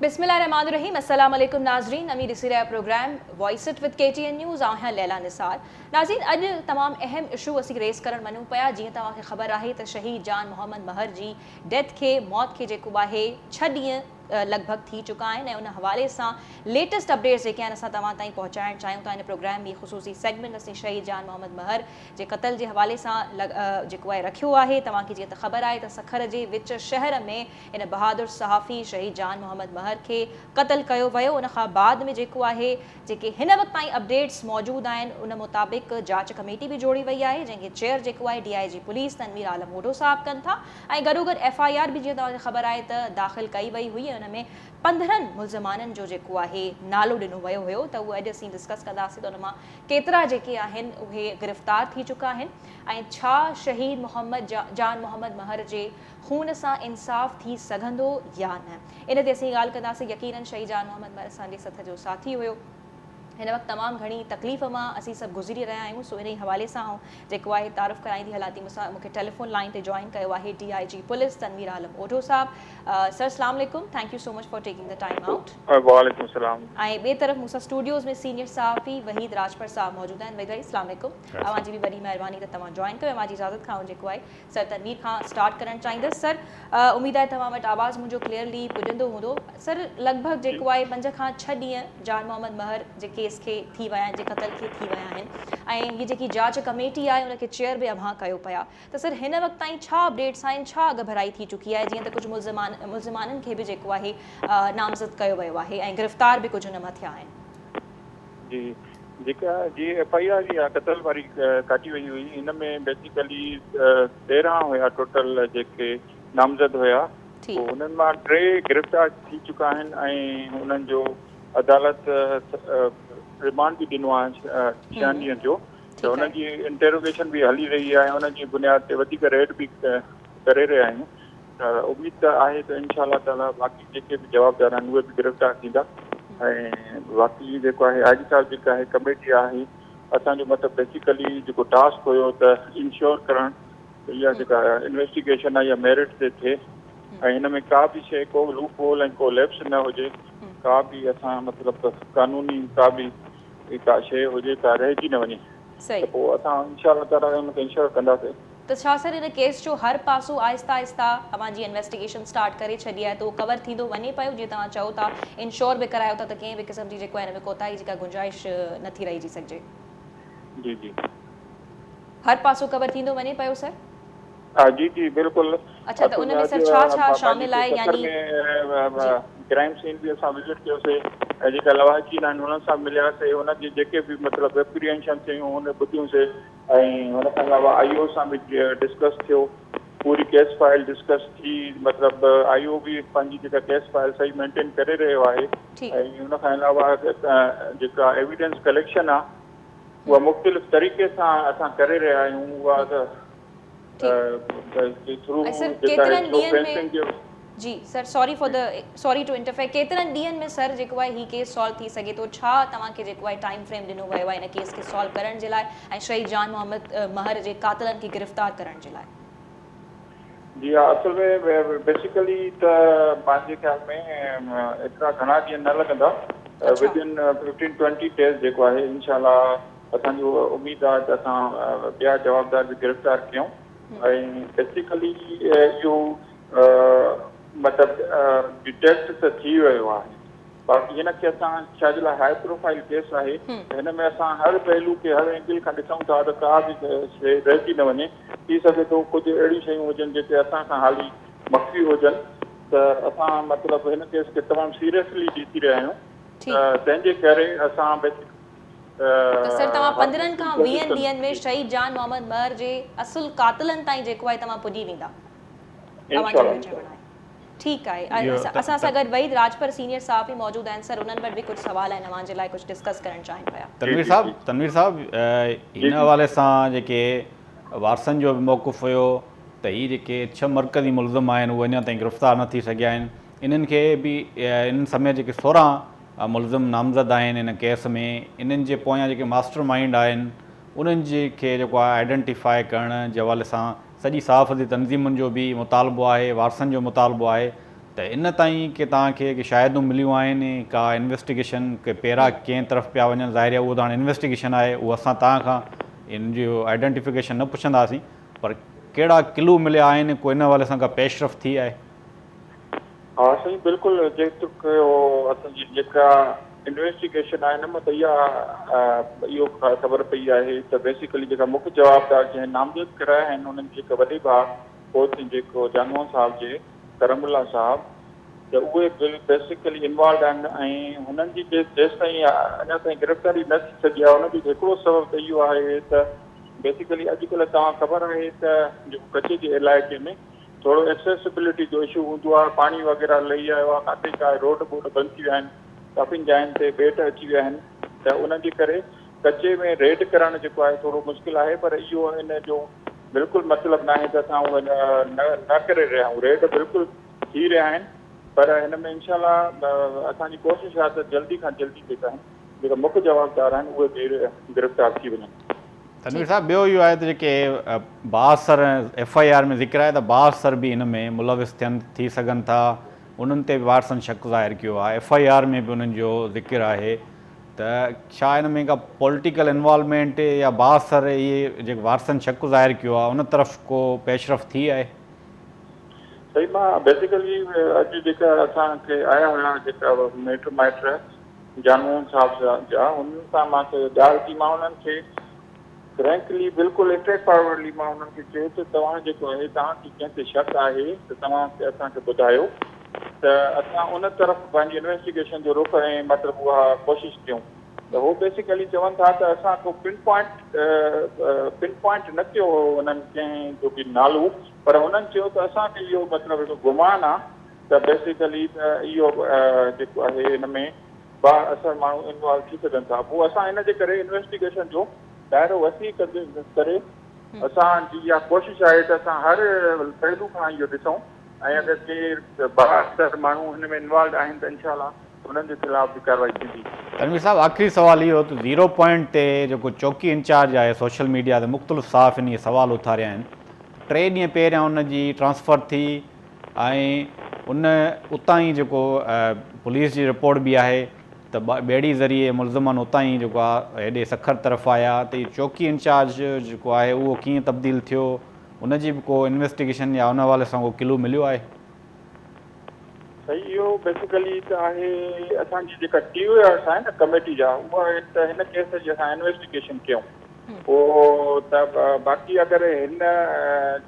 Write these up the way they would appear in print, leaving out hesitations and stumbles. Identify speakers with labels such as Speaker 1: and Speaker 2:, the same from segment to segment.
Speaker 1: बिस्मिल्लाहिर्रहमानिर्रहीम। अस्सलाम वालेकुम नाज़रीन। अमीर इसी रहा program voice it with KTN news आहियां लैला निसार। नाज़रीन अॼु तमाम अहम इशू असीं रेस करण वञूं पिया। जीअं तव्हांखे ख़बर आहे त शहीद जान मोहम्मद महर जी डेथ खे मौत खे जेको आहे 6 ॾींहं लगभग थी चुका आहिनि ऐं उन हवाले सां लेटेस्ट अपडेट्स जेके आहिनि असां तव्हां ताईं पहुचाइण चाहियूं था। इन प्रोग्राम में ख़ुसूसी सेगमेंट असीं शहीद जान मोहम्मद महर जे क़त्ल जे हवाले सां जेको आहे रखियो आहे। तव्हांखे जीअं त ख़बर आहे त सखर जे विच शहर में इन बहादुर सहाफ़ी शहीद जान मोहम्मद महर खे क़त्ल कयो वियो। उन खां बाद में जेको आहे जेके हिन वक़्त ताईं अपडेट्स मौजूदु आहिनि उन मुताबिक़ जांच कमेटी बि जोड़ी वई आहे जंहिंखे चेयर जेको आहे DIG पुलिस तनवीर आलम ओढो साहब कनि था ऐं गॾोगॾु FIR बि जीअं तव्हांखे ख़बर आहे त दाख़िल कई वई हुई। उन में 15 मुल्ज़िमाननि जो जेको आहे नालो ॾिनो वियो हुयो त उहो अॼु असीं डिस्कस कंदासीं त उन मां केतिरा जेके आहिनि उहे गिरफ़्तार थी चुका आहिनि ऐं छा शहीद जान मोहम्मद महर जे खून सां इंसाफ़ थी सघंदो या न। इन ते असीं ॻाल्हि कंदासीं। यकीनन शहीद जान मोहम्मद महर असांजे सथ जो साथी हुयो। हिन वक़्तु तमामु घणी तकलीफ़ मां असीं सभु गुज़री रहिया आहियूं। सो इन हवाले सां जेको आहे तारुफ़ कराईंदी हलां थी। मूंखे टेलीफोन लाइन ते जॉइन कयो आहे DIG पुलिस तनवीर आलम ओढो साहब। सर अस्सलाम वालेकुम। Thank you so much for taking the time out.
Speaker 2: वालेकुम सलाम।
Speaker 1: ऐं ॿिए तरफ़ मूंसां स्टूडियोज़ में सीनियर सहाफ़ी वहीद राजपर साहब मौजूदु आहिनि। वहीद भाई अस्सलाम वालेकुम। तव्हांजी बि वॾी महिरबानी त तव्हां जॉइन कयो। मुंहिंजी इजाज़त खां जेको आहे सर तनवीर खां स्टार्ट करणु चाहींदसि। सर उमेदु आहे तव्हां वटि आवाज़ु मुंहिंजो क्लियरली पुॼंदो हूंदो। सर लॻभॻि जेको आहे 5 खां 6 ॾींहं जान मोहम्मद महर जे केस खे थी विया आहिनि जे क़त्ल खे थी विया आहिनि ऐं हीअ जेकी जांच कमेटी आहे उनखे चेयर बि अव्हां कयो पिया। त सर हिन वक़्त ताईं छा अपडेट्स आहिनि, छा अॻु भराई थी चुकी आहे। जीअं त कुझु मुल्ज़िमाननि खे बि जेको आहे नामज़द कयो वियो आहे ऐं गिरफ़्तार बि कुझु हुन मां थिया आहिनि।
Speaker 2: जी जेका जी FIR जी क़त्ल वारी काटी वई हुई इन में बेसिकली 13 हुया टोटल जेके नामज़द हुया। उन्हनि मां 3 गिरफ़्तार थी चुका आहिनि ऐं उन्हनि जो अदालत रिमांड बि ॾिनो आहे 6 ॾींहंनि जो। त हुननि जी इंटेरोगेशन बि हली रही आहे। हुननि जी बुनियाद ते वधीक रेड बि करे रहिया आहियूं। त उमेद त आहे त इंशाअल्लाह ताला बाक़ी जेके बि जवाबदार आहिनि उहे बि गिरफ़्तार थींदा ऐं बाक़ी जेको आहे आज साहब जेका आहे कमेटी आहे असांजो मतिलबु बेसिकली जेको टास्क हुयो त इंश्योर करणु त इहा जेका इन्वेस्टिगेशन आहे इहा मेरिट ते थिए ऐं हिन में का बि शइ को लूप होल ऐं को लैप्स न हुजे, का बि असां मतिलबु कानूनी का बि का शइ हुजे का रहिजी न वञे। त पोइ असां इंशाअल्लाह ताला हुनखे इंश्योर कंदासीं।
Speaker 1: त छा सर इन केस जो हर पासो आहिस्ता आहिस्ता तव्हांजी इन्वेस्टिगेशन स्टार्ट करे छॾी आहे त उहो कवर थींदो वञे पियो जीअं तव्हां चओ था इंश्योर बि करायो था त कंहिं बि क़िस्म जी जेको आहे हिन में कोताही जी का गुंजाइश नथी रहिजी सघिजे।
Speaker 2: जी जी
Speaker 1: हर पासो कवर थींदो वञे पियो सर।
Speaker 2: हा जी जी बिल्कुलु।
Speaker 1: अच्छा त उन में सर छा छा शामिल आहे यानी
Speaker 2: क्राइम सीन बि असां विज़िट कयोसीं ऐं जेका लवाहिकीन आहिनि हुननि सां मिलियासीं। हुनजी जेके बि मतिलबु एप्रीहेंशन थियूं हुन ॿुधियूंसीं ऐं हुन खां अलावा IO सां बि डिस्कस थियो। पूरी केस फाइल डिस्कस थी। मतिलबु IO बि पंहिंजी जेका केस फाइल सही मेंटेन करे रहियो आहे ऐं हुन खां अलावा जेका एविडेंस कलेक्शन आहे उहा मुख़्तलिफ़ तरीक़े सां असां करे रहिया आहियूं। उहा
Speaker 1: जी सर सॉरी टू इंटरफेयर केतिरनि ॾींहंनि में सर जेको आहे हीउ केस सॉल्व थी सघे थो। छा तव्हांखे जेको आहे टाइम फ्रेम ॾिनो वियो आहे इन केस खे सॉल्व करण जे लाइ ऐं शहीद जान मोहम्मद महर जे कातिलनि खे गिरफ़्तार करण जे लाइ।
Speaker 2: जी हा असुल में बेसिकली त पंहिंजे ख़्याल में एतिरा घणा ॾींहं न लॻंदा। विदिन 15-20 डेज़ जेको आहे इंशाअल्लाह असांजो उमेदु आहे त असां ॿिया जवाबदार बि गिरफ़्तार कयूं ऐं बेसिकली इहो मतिलबु डिटेक्ट त थी वियो आहे। बाक़ी हिनखे असां छा जे लाइ हाई प्रोफाइल केस आहे हिन में असां हर पहलू खे हर एंगल खां ॾिसूं था त का बि शइ रहिजी न वञे। थी सघे थो कुझु अहिड़ियूं शयूं हुजनि जेके असां खां हाली मख़फ़ी हुजनि त असां मतिलबु हिन केस खे तमामु सीरियसली ॾिसी रहिया आहियूं। त तंहिंजे करे असां
Speaker 1: सर तव्हां 15 खां 20 ॾींहंनि में शहीद जान मोहम्मद महर जे असुल कातिलनि ताईं जेको आहे तव्हां पुॼी वेंदा। ठीकु आहे। असां सां गॾु वहीद राजपर सीनियर साहब बि मौजूदु आहिनि। सर उन्हनि वटि बि कुझु सुवाल आहिनि अव्हां जे लाइ कुझु डिस्कस करणु चाहिनि पिया।
Speaker 3: तनवीर साहब हिन हवाले सां जेके वारसनि जो बि मौक़ुफ़ हुयो त हीअ जेके 6 मरकज़ी मुल्ज़िम आहिनि उहे अञा ताईं गिरफ़्तार न थी सघिया आहिनि। इन्हनि खे बि इन समय जेके 16 मुल्ज़िम नामज़द आहिनि इन केस में इन्हनि जे पोयां जेके मास्टर माइंड आहिनि उन्हनि जे खे जेको आहे आइडेंटिफाई करण जे हवाले सां सॼी सहाफ़ती तनज़ीमुनि जो बि मुतालबो आहे, वारसनि जो मुतालबो आहे त इन ताईं की तव्हांखे की शायदि मिलियूं आहिनि का इन्वेस्टिगेशन के पहिरां कंहिं तरफ़ पिया वञनि, ज़ाहिर आहे उहो त हाणे इन्वेस्टिगेशन आहे, उहो असां तव्हां खां इन जो आइडेंटिफिकेशन न पुछंदासीं, पर कहिड़ा क्लू मिलिया आहिनि, को इन हवाले सां का पेशरफ़ थी आहे?
Speaker 2: हा साईं, बिल्कुलु जेतिरो असांजी जेका इन्वेस्टिगेशन आहे न, त इहो ख़बर पई आहे त बेसिकली जेका मुख्य जवाबदार जंहिं नामज़द कराया आहिनि उन्हनि जेका वॾे भाउ कोच जेको जानवर साहिब जे करमुल्ला साहिब, त उहे बेसिकली इन्वॉल्व आहिनि ऐं हुननि जी जेसि ताईं अञा ताईं गिरफ़्तारी न थी सघी आहे उनजो हिकिड़ो सबबु त इहो आहे त बेसिकली अॼुकल्ह तव्हां ख़बर आहे त जेको कच्छ जे इलाइक़े में थोरो एक्सेसिबिलिटी जो इशू हूंदो आहे, पाणी वग़ैरह लही आयो आहे, किथे का रोड बोड बंदि थी विया आहिनि, काफ़ी जाइनि ते ॿेट अची विया आहिनि, त उनजे करे कच्चे में रेड करणु जेको आहे थोरो मुश्किल आहे। पर इहो इन जो बिल्कुलु मतिलबु न आहे त असां उहे न करे रहिया आहियूं, रेड बिल्कुलु थी रहिया आहिनि, पर हिन में इनशाअल्लाह असांजी कोशिशि आहे त जल्दी खां जल्दी जेका मुख्य जवाबदार आहिनि उहे गिरफ़्तार थी वञनि।
Speaker 3: तनवीर साहब, ॿियो इहो आहे त जेके बासर FIR में ज़िक्र आहे त बासर बि हिन में मुलविस थियनि थी सघनि था, उन्हनि ते बि वारसनि शक ज़ाहिर कयो आहे, FIR में बि उन्हनि जो ज़िक्र आहे, त छा हिन में का पॉलिटिकल इन्वॉल्वमेंट या बासर इहे जेके वारसनि शक ज़ाहिर कयो आहे उन तरफ़ को पेशरफ़ थी आहे?
Speaker 2: सही, मां बेसिकली अॼु जेका असांखे आया हुया जेका मिट माइट जानवर साहिब जा, उन्हनि सां मूंखे ॻाल्हि थी, मां उन्हनि खे फ्रैंकली बिल्कुलु स्ट्रेट फॉरवर्डली मां उन्हनि खे चयो त तव्हां जेको आहे तव्हांखे कंहिं ते शक आहे त तव्हां असांखे ॿुधायो त असां उन तरफ़ पंहिंजी इन्वेस्टिगेशन जो रुख ऐं मतिलबु उहा कोशिशि कयूं। त उहो बेसिकली चवनि था त असां को पिन पॉइंट न कयो हो उन्हनि कंहिं जो बि नालो, पर उन्हनि चयो त असांखे इहो मतिलबु हिकु गुमान आहे त बेसिकली त इहो जेको आहे हिन में असर माण्हू इन्वॉल्व थी सघनि था। पोइ असां हिन जे करे इन्वेस्टिगेशन जो दायरो वसी करे असांजी इहा कोशिशि आहे त असां हर पहलू खां इहो ॾिसूं ऐं अगरि केरु 72 माण्हू हिन में इन्वॉल्व आहिनि त इनशाला उन्हनि जे ख़िलाफ़ बि कार्रवाई थींदी।
Speaker 3: तनवीर साहब, आख़िरी सवाल इहो त 0 पॉइंट ते जेको चौकी इंचार्ज आहे सोशल मीडिया ते मुख़्तलिफ़ सहाफ़िन इहे सवाल उथारिया आहिनि, 3 ॾींहं पहिरियां उनजी ट्रांसफ़र थी ऐं उतां ई जेको पुलिस जी रिपोर्ट बि आहे त ॿेड़ी ज़रिए मुलज़िमनि उतां ई जेको आहे हेॾे सखर तरफ़ आया, त इहो चौकी इंचार्ज जेको आहे उहो कीअं तब्दील थियो, उनजी बि को इन्वेस्टिगेशन या उन हवाले सां को क्लू मिलियो आहे?
Speaker 2: सही, इहो बेसिकली त आहे असांजी जेका TORs आहे न कमेटी जा, उहा त हिन केस जी असां इन्वेस्टिगेशन कयूं। पोइ त बाक़ी अगरि हिन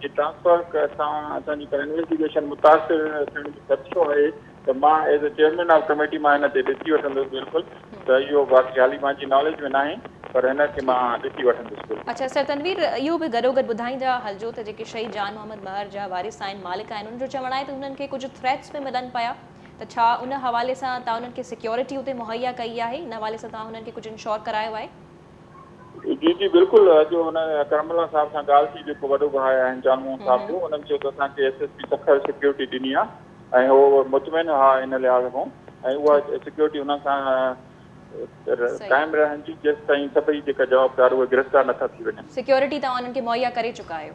Speaker 2: जी ट्रांसफर सां असांजी इन्वेस्टिगेशन मुतासिर थियण जो ख़दशो आहे त मां as a chairman of committee मां हिन ते ॾिसी वठंदुसि बिल्कुलु, त इहो बाक़ी हाली मुंहिंजी नॉलेज में न आहे, पर हिन खे मां ॾिसी वठंदुसि।
Speaker 1: अच्छा सर तनवीर, इहो बि गॾोगॾु ॿुधाईंदा हलिजो त जेके शहीद जान मोहम्मद महर जा वारिस आहिनि, मालिक आहिनि, उन्हनि जो चवणु आहे त उन्हनि खे कुझु थ्रेट्स बि मिलनि पिया, त छा उन हवाले सां तव्हां उन्हनि खे सिक्योरिटी उते मुहैया कई आहे? इन हवाले सां तव्हां उन्हनि खे कुझु इंश्योर करायो आहे?
Speaker 2: जी जी बिल्कुलु, अॼु हुन करमला साहिब सां ॻाल्हि थी, जेको वॾो भाउ आहिनि जानमोहन साहिब जो, उन्हनि चयो त असांखे SSP सखर सिक्योरिटी ॾिनी आहे ऐं उहो मुतमिन हा इन लिहाज़ खां, ऐं उहा सिक्योरिटी हुन सां काइमु रहण जी जेसि ताईं सभई जेका जवाबदार उहे गिरफ़्तार नथा थी वञनि। सिक्योरिटी
Speaker 1: तव्हां उन्हनि खे मुहैया करे चुका आहियो?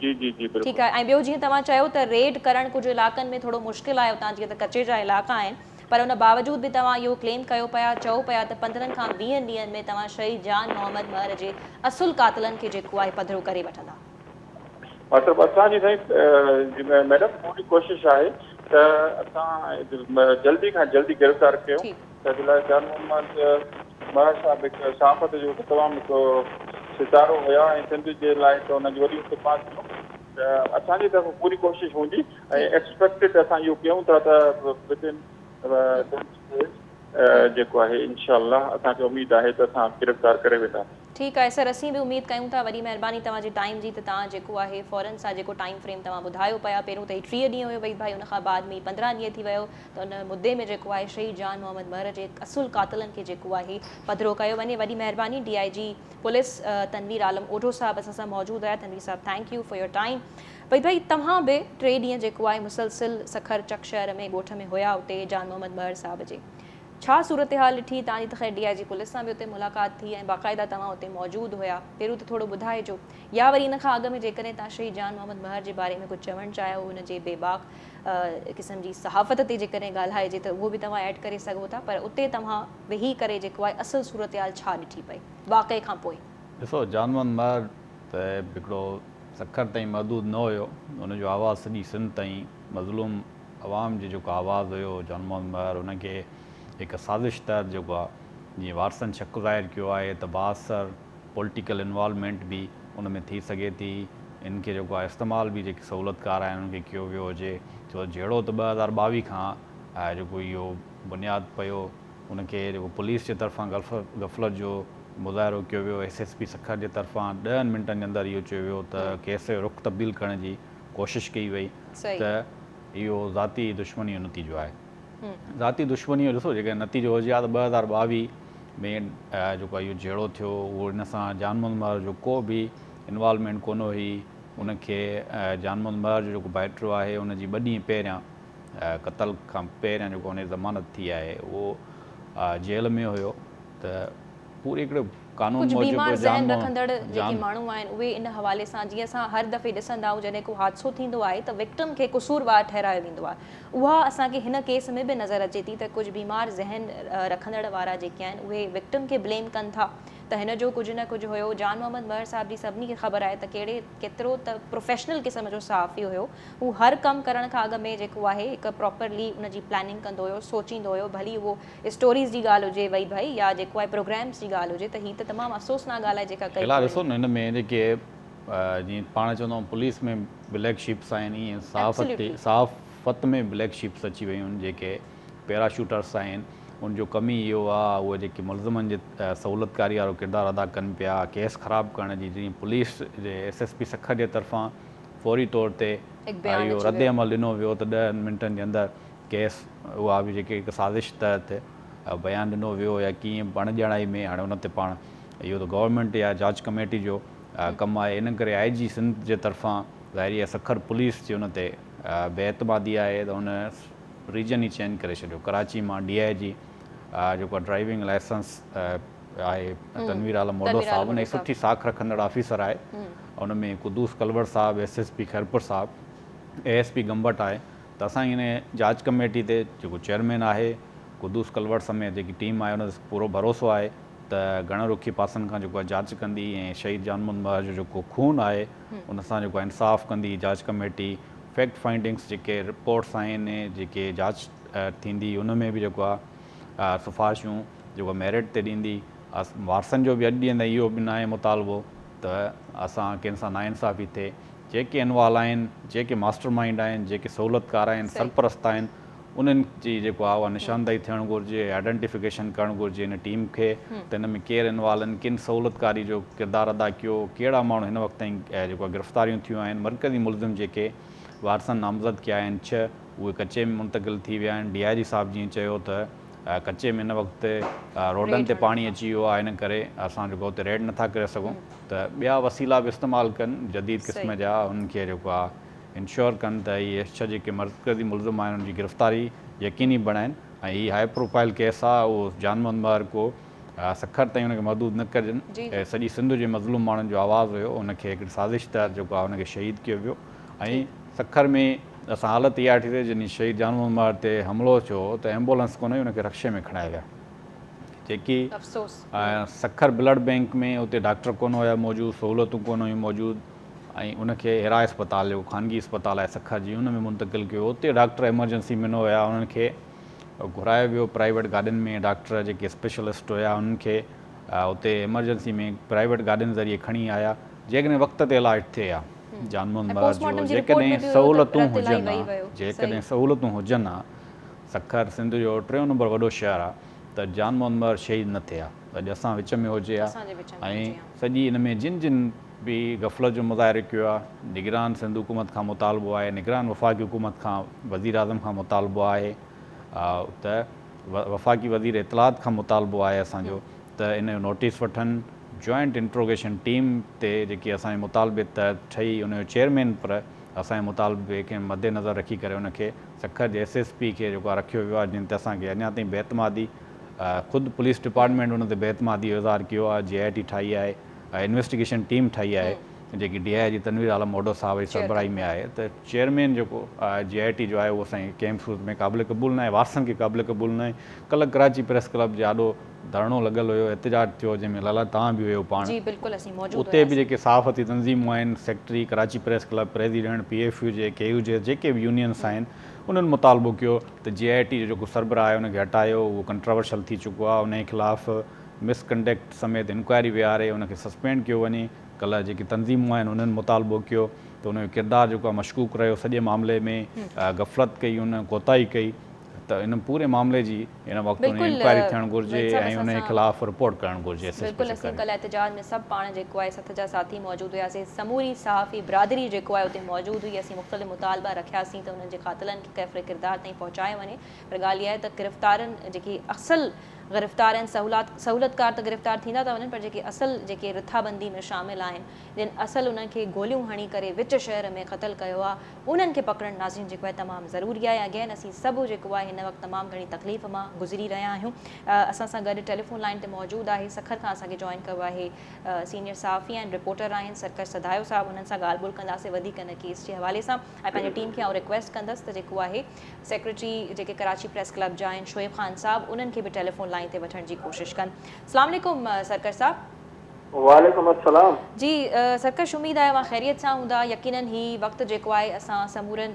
Speaker 2: जी जी जी बिल्कुलु।
Speaker 1: ठीकु आहे। ऐं ॿियो जीअं तव्हां चयो त रेड करणु कुझु इलाइक़नि में थोरो मुश्किल आहे, उतां जीअं त कच्चे जा इलाइक़ा आहिनि, पर उन बावजूद बि तव्हां इहो क्लेम कयो पिया, चओ पिया त 15 खां 20 ॾींहंनि में तव्हां शहीद जान मोहम्मद महर जे असुल कातिलनि खे जेको आहे पधिरो करे वठंदा।
Speaker 2: मतिलबु असांजी साईं मैडम पूरी कोशिशि आहे त असां जल्दी खां जल्दी गिरफ़्तार कयूं, त जान मोहम्मद महर साहिब हिकु सहाफ़त जो तमामु हिकु सितारो हुया ऐं सिंध जे लाइ त हुनजी वॾी ख़िदमत कयूं, त असांजी तरफ़ पूरी कोशिशि हूंदी ऐं एक्सपेक्टेड असां इहो कयूं था त विदिन जेको आहे इनशाअल्लाह असांखे उमेदु आहे त असां गिरफ़्तार करे वेंदा।
Speaker 1: ठीकु आहे सर, असीं बि उमेदु कयूं था। वॾी महिरबानी तव्हांजे टाइम जी, त तव्हां जेको आहे फ़ौरन सां जेको टाइम फ्रेम तव्हां ॿुधायो पिया, पहिरियों त 3 ॾींहं हुयो भई, उनखां बाद में 15 ॾींहं थी वियो, त उन मुद्दे में जेको आहे शहीद जान मोहम्मद महर जे असुल कातिलनि खे जेको आहे पधिरो कयो वञे। वॾी महिरबानी। DIG पुलिस तनवीर आलम ओझो साहिब असां सां मौजूदु आहिया। Tanveer sahib, thank you for your time. भाई तव्हां बि 3 ॾींहं जेको आहे मुसलसिल सखर चक शहर में ॻोठ में हुया, उते जान मोहम्मद महर साहिब जे, छा सूरत हाल ॾिठी तव्हांजी? त ख़ैर DIG पुलिस सां बि उते मुलाक़ात थी ऐं बाक़ाइदा तव्हां उते मौजूदु हुया, पहिरियों त थोरो ॿुधाइजो, या वरी इन खां अॻु में जेकॾहिं तव्हां शहीद जान मोहम्मद महर जे बारे में कुझु चवणु चाहियो, हुन जे बेबाक क़िस्म जी सहाफ़त ते जेकॾहिं ॻाल्हाइजे त उहो बि तव्हां ऐड करे सघो था, पर उते तव्हां वेही करे जेको आहे असुलु सूरत हाल छा ॾिठी पई वाक़ई खां पोइ?
Speaker 3: ॾिसो, जान मोहम्मद महर त हिकिड़ो सखर ताईं महदूद न हुयो, हुनजो आवाज़ु सॼी सिंध ताईं मज़लूम आवाम जो जेको आवाज़ु हुयो जान मोहम्मद महर, हुनखे हिकु साज़िश तहत जेको आहे जीअं वारसनि शक ज़ाहिर कयो आहे त बाअसर पॉलिटिकल इन्वॉल्वमेंट बि उन में थी सघे थी, इनखे जेको आहे इस्तेमालु बि जेके सहूलियतकार आहिनि उनखे कयो वियो हुजे, छो जहिड़ो त 2022 खां जेको इहो बुनियादु पियो, उनखे जेको पुलिस जे तरफ़ां गफ़लत जो मुज़ाहिरो कयो वियो, SSP सखर जे तरफ़ां 10 मिंटनि जे अंदरि इहो चयो वियो त केस जो रुख़ तब्दील करण जी कोशिशि कई वई, त इहो ज़ाती दुश्मनी जो नतीजो आहे। ज़ाती दुश्मनी जो ॾिसो जेके नतीजो हुजे हा त 2022 में जेको आहे इहो जहिड़ो थियो, उहो इन सां जान मोहम्मद महर जो को बि इन्वॉल्वमेंट कोन हुई, उनखे जान मोहम्मद महर जो जेको भाइटियो आहे उनजी 2 ॾींहं पहिरियां क़तल खां पहिरियां जेको हुनजी ज़मानत थी आहे उहो जेल में हुयो, त पूरी हिकिड़ो कानून
Speaker 1: कुझु बीमार ज़हन रखंदड़ जेके माण्हू आहिनि उहे इन हवाले सां, जीअं असां हर दफ़े ॾिसंदा आहियूं जॾहिं को हादसो थींदो आहे त विक्टिम खे क़सूरवार ठहिरायो वेंदो आहे, उहा असांखे हिन केस में बि नज़र अचे थी त कुझु बीमार ज़हन रखंदड़ वारा जेके आहिनि उहे विक्टिम खे ब्लेम कनि था त हिन जो कुझु न कुझु हुयो। जान मोहम्मद महर साहिब जी सभिनी खे ख़बर आहे त केतिरो त प्रोफेशनल क़िस्म जो सहाफ़ी हुयो, हू हर कमु करण खां अॻु में जेको आहे हिकु प्रॉपरली उनजी प्लानिंग कंदो हुयो, सोचींदो हुयो, भली उहो स्टोरीज़ जी ॻाल्हि हुजे वई भाई या जेको आहे प्रोग्राम्स जी ॻाल्हि हुजे, त हीअ त तमामु अफ़सोसनाक ॻाल्हि आहे जेका कई।
Speaker 3: ॾिसो न हिन में जेके जीअं पाण चवंदा आहियूं पुलिस में ब्लैक शीप्स आहिनि, ईअं सहाफ़त में ब्लैक शीप्स अची वियूं आहिनि, जेके पैराशूटर्स आहिनि, उनजो कमी इहो आहे उहे जेके मुलज़िमनि जे सहूलियतकारी वारो किरदारु अदा कनि पिया, केस ख़राबु करण जी, जीअं पुलिस जे SSP सखर जे तरफ़ां फ़ौरी तौर ते इहो रद्द अमल ॾिनो वियो त 10 मिंटनि जे अंदरि केस उहा बि जेके हिकु साज़िश तहत बयानु ॾिनो वियो या कीअं अणॼाणाई में, हाणे उन ते पाण इहो त गवर्नमेंट या जांच कमेटी जो कमु आहे, इन करे IG सिंध जे तरफ़ां ज़ाहिरी आहे सखर पुलिस जी उन ते बेएतमादी आहे त उन रीजन ई चेंज करे छॾियो, कराची मां DIG जेको ड्राइविंग लाइसेंस आहे तनवीर आलम मोडो साहिबु, उन जी सुठी साख रखंदड़ ऑफिसर आहे, उन में कुदूस कलवर साहिबु, SSP खैरपुर साहिबु, ASP गंबट आहे, त असांजी इन जांच कमेटी ते जेको चेयरमैन आहे कुदूस कलवर समेत जेकी टीम आहे उन ते पूरो भरोसो आहे त घण रुखी पासनि खां जेको आहे जांच कंदी ऐं शहीद जान मोहम्मद महर जो जेको खून आहे उन सां जेको आहे इंसाफ़ कंदी जांच कमेटी, फैक्ट फाइंडिंग्स जेके रिपोर्ट्स आहिनि जेके जांच थींदी उन में बि जेको आहे सिफ़ारिशूं जेको मेरिट ते ॾींदी, वारसनि जो बि अॼु ॾींहं ताईं इहो बि न आहे मुतालबो त असां कंहिंसां नाइंसाफ़ी थिए, जेके इन्वॉल्व आहिनि, जेके मास्टर माइंड आहिनि, जेके सहूलियतकार आहिनि, सरपरस्त आहिनि, उन्हनि जी जेको आहे उहा निशानदाही थियणु घुरिजे, आइडेंटिफिकेशन करणु घुरिजे इन टीम खे त हिन में केरु इन्वॉल्व आहिनि, किन सहूलियतकारी जो किरदारु अदा कयो, कहिड़ा माण्हू हिन वक़्त ताईं जेको आहे गिरफ़्तारियूं थियूं आहिनि, मरकज़ी मुलज़िम जेके वारसनि नामज़द कया आहिनि 6 उहे कचे में मुंतक़िल थी विया आहिनि। DIG साहिबु जीअं चयो त कचे में हिन वक़्तु रोडनि ते पाणी अची वियो आहे, इन करे असां जेको हुते रेड नथा करे सघूं, त ॿिया वसीला बि इस्तेमालु कनि जदीद क़िस्म जा, उन्हनि खे जेको आहे इंश्योर कनि त इहे 6 जेके मरकज़ी मुलज़िम आहिनि उनजी गिरफ़्तारी यकीनी बणाइनि, ऐं हीअ हाई प्रोफाइल केस आहे उहो जान मोहम्मद महर को सखर ताईं उनखे महदूद न कजनि, ऐं सॼी सिंध जे मज़लूम माण्हुनि जो आवाज़ु हुयो, उनखे हिकिड़ी साज़िश तहत जेको आहे उनखे शहीद कयो वियो। ऐं सखर में असां हालत इहा थी थिए जॾहिं शहीद जान मोहम्मद महर ते हमिलो थियो त एम्बुलेंस कोन हुई, उनखे रक्शे में खणाए विया, जेकी सखर ब्लड बैंक में उते डॉक्टर कोन हुया मौजूदु, सहूलियतूं कोन हुयूं मौजूदु, ऐं उनखे हिरा अस्पताल जेको ख़ानगी अस्पताल आहे सखर जी उन में मुंतक़िल कयो, उते डॉक्टर एमरजेंसी में न हुया, उन्हनि खे घुरायो वियो प्राइवेट गाॾियुनि में, डॉक्टर जेके स्पेशलिस्ट हुया उन्हनि खे उते एमरजेंसी में प्राइवेट गाॾियुनि ज़रिए खणी आया, जेकॾहिं वक़्त ते इलाजु थिए हा जान मोहम्मद महर जो, जेकॾहिं सहूलियतूं हुजनि हा, जेकॾहिं सहूलियतूं हुजनि हा, सखर सिंध जो 3 नंबर वॾो शहरु आहे, त जान मोहम्मद महर शहीद न थिए हा, अॼु असां विच में हुजे हा, ऐं सॼी इन में जिन जिन भी गफ़लत जो मुज़ाहिरो कयो आहे, निगरान सिंध हुकूमत खां मुतालबो आहे, निगरान वफ़ाक़ी हुकूमत खां वज़ीर आज़म खां मुतालबो आहे, त वफ़ाक़ी वज़ीर इतलात खां मुतालबो आहे असांजो त इन जो नोटिस वठनि, जॉइंट इंट्रोगेशन टीम ते जेकी असांजे मुतालबे तहत ठही उनजो चेयरमैन पर असांजे मुतालबे खे मद्देनज़र रखी करे उनखे सखर जे SSP खे जेको आहे रखियो वियो आहे, जिन ते असांखे अञा ताईं बेतमादी ख़ुदि पुलिस डिपार्टमेंट उन ते बेतमादी इज़हार कयो आहे। JIT ठाही आहे, इन्वेस्टिगेशन टीम ठाही आहे जेकी DIG तनवीर आलम मोडो साहब जी सरबराही में आहे। त चेयरमैन जेको JIT जो आहे उहो असांजे कंहिं सूरत में क़ाबिल क़बूल न आहे, वारसनि खे क़ाबिल क़बूल न आहे। कल्ह कराची प्रेस क्लब जो ॾाढो धरणो लॻल हुयो, एहतजाज थियो, जंहिंमें लाला तव्हां बि हुयो पाण, उते बि जेके सहाफ़ती तंज़ीमूं आहिनि, secretary Karachi press club, president, PFU जे KU जे जेके बि यूनियन्स आहिनि, उन्हनि मुतालबो कयो त JIT जो जेको सरबराह आहे उनखे हटायो। उहो कंट्रोवर्शियल थी चुको आहे, उनजे ख़िलाफ़ मिसकंडक्ट समेत इंक्वायरी विहारे उनखे सस्पेंड कयो वञे। कल्ह जेकी तंज़ीमूं आहिनि उन्हनि मुतालबो कयो त उनजो किरदारु जेको आहे मशकूक रहियो, सॼे मामले में गफ़लत कई, उन कोताही कई, त इन पूरे मामले जी इन वक़्तु इंक्वायरी थियणु घुरिजे ऐं उनजे ख़िलाफ़ रिपोर्ट करणु घुरिजे।
Speaker 1: बिल्कुलु असीं कल्ह एहतजाज में सभु पाण जेको आहे सथ जा साथी मौजूदु हुयासीं, समूरी सहाफ़ी बिरादरी जेको आहे उते मौजूदु हुई। असीं मुख़्तलिफ़ मुतालबा रखियासीं त उन्हनि जे क़ातिलनि खे कैफ़रे किरदार ताईं पहुचाए वञे। पर ॻाल्हि इहा आहे त गिरफ़्तारनि जेकी असल गिरफ़्तार आहिनि, सहूलियतकार त गिरफ़्तार थींदा था वञनि, पर जेके असल जेके रिथाबंदी में शामिल आहिनि, जिन असल उन्हनि खे गोलियूं हणी करे विच शहर में क़तल कयो आहे, उन्हनि खे पकड़णु नाज़रीन जेको आहे तमामु ज़रूरी आहे। अगेन असीं सभु जेको आहे हिन वक़्तु तमामु घणी तकलीफ़ मां गुज़री रहिया आहियूं। असां सां गॾु टेलीफोन लाइन ते मौजूदु आहे, सखर खां असांखे जॉइन कयो आहे सीनियर सहाफ़ी आहिनि, रिपोर्टर आहिनि सरकर सदायो साहब। उन्हनि सां ॻाल्हि ॿोल कंदासीं वधीक इन केस जे हवाले सां। ऐं पंहिंजी टीम खे आउं रिक्वेस्ट कंदसि त जेको आहे सेक्रेटरी जेके कराची प्रेस क्लब जा आहिनि शोएब ख़ान साहब, उन्हनि खे बि टेलीफोन लाइन ते वठण जी कोशिश कनि। अस्सलाम वालेकुम सरकर साहब।
Speaker 4: वालेकुम अस्सलाम
Speaker 1: जी सरकश, उम्मीद आहे तव्हां ख़ैरियत सां हूंदा। यकीनन ही वक़्तु जेको आहे असां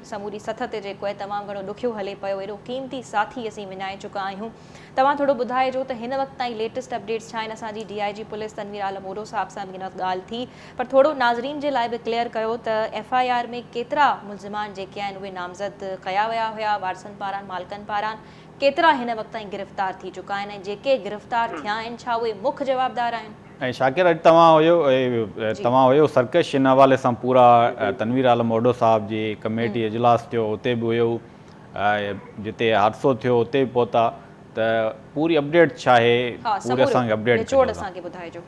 Speaker 1: समूरी सथ ते जेको आहे तमामु घणो ॾुखियो हले पियो, एॾो क़ीमती साथी असीं विञाए चुका आहियूं। तव्हां थोरो ॿुधाइजो त हिन वक़्तु ताईं लेटेस्ट अपडेट्स छा आहिनि। असांजी DIG पुलिस तनवीर आलम मोडो साहब सां बि हिन वक़्तु ॻाल्हि थी, पर थोरो नाज़रीन जे लाइ बि क्लियर कयो त FIR में केतिरा मुल्ज़िमान जेके आहिनि उहे नामज़द कया विया हुया वारसनि पारां, मालिकनि पारां, केतिरा हिन वक़्तु ताईं गिरफ़्तार थी चुका आहिनि, ऐं जेके गिरफ़्तार थिया आहिनि छा उहे मुख्य जवाबदार आहिनि।
Speaker 3: ऐं शाकिर, अॼु तव्हां हुयो सरकश, हिन हवाले सां पूरा तनवीर आलम मोडो साहब जी कमेटी इजलास थियो, उते बि हुयो, जिते हादसो थियो उते बि पहुता, त पूरी अपडेट छा आहे, पूरे असांखे अपडेट
Speaker 1: असांखे ॿुधाइजो।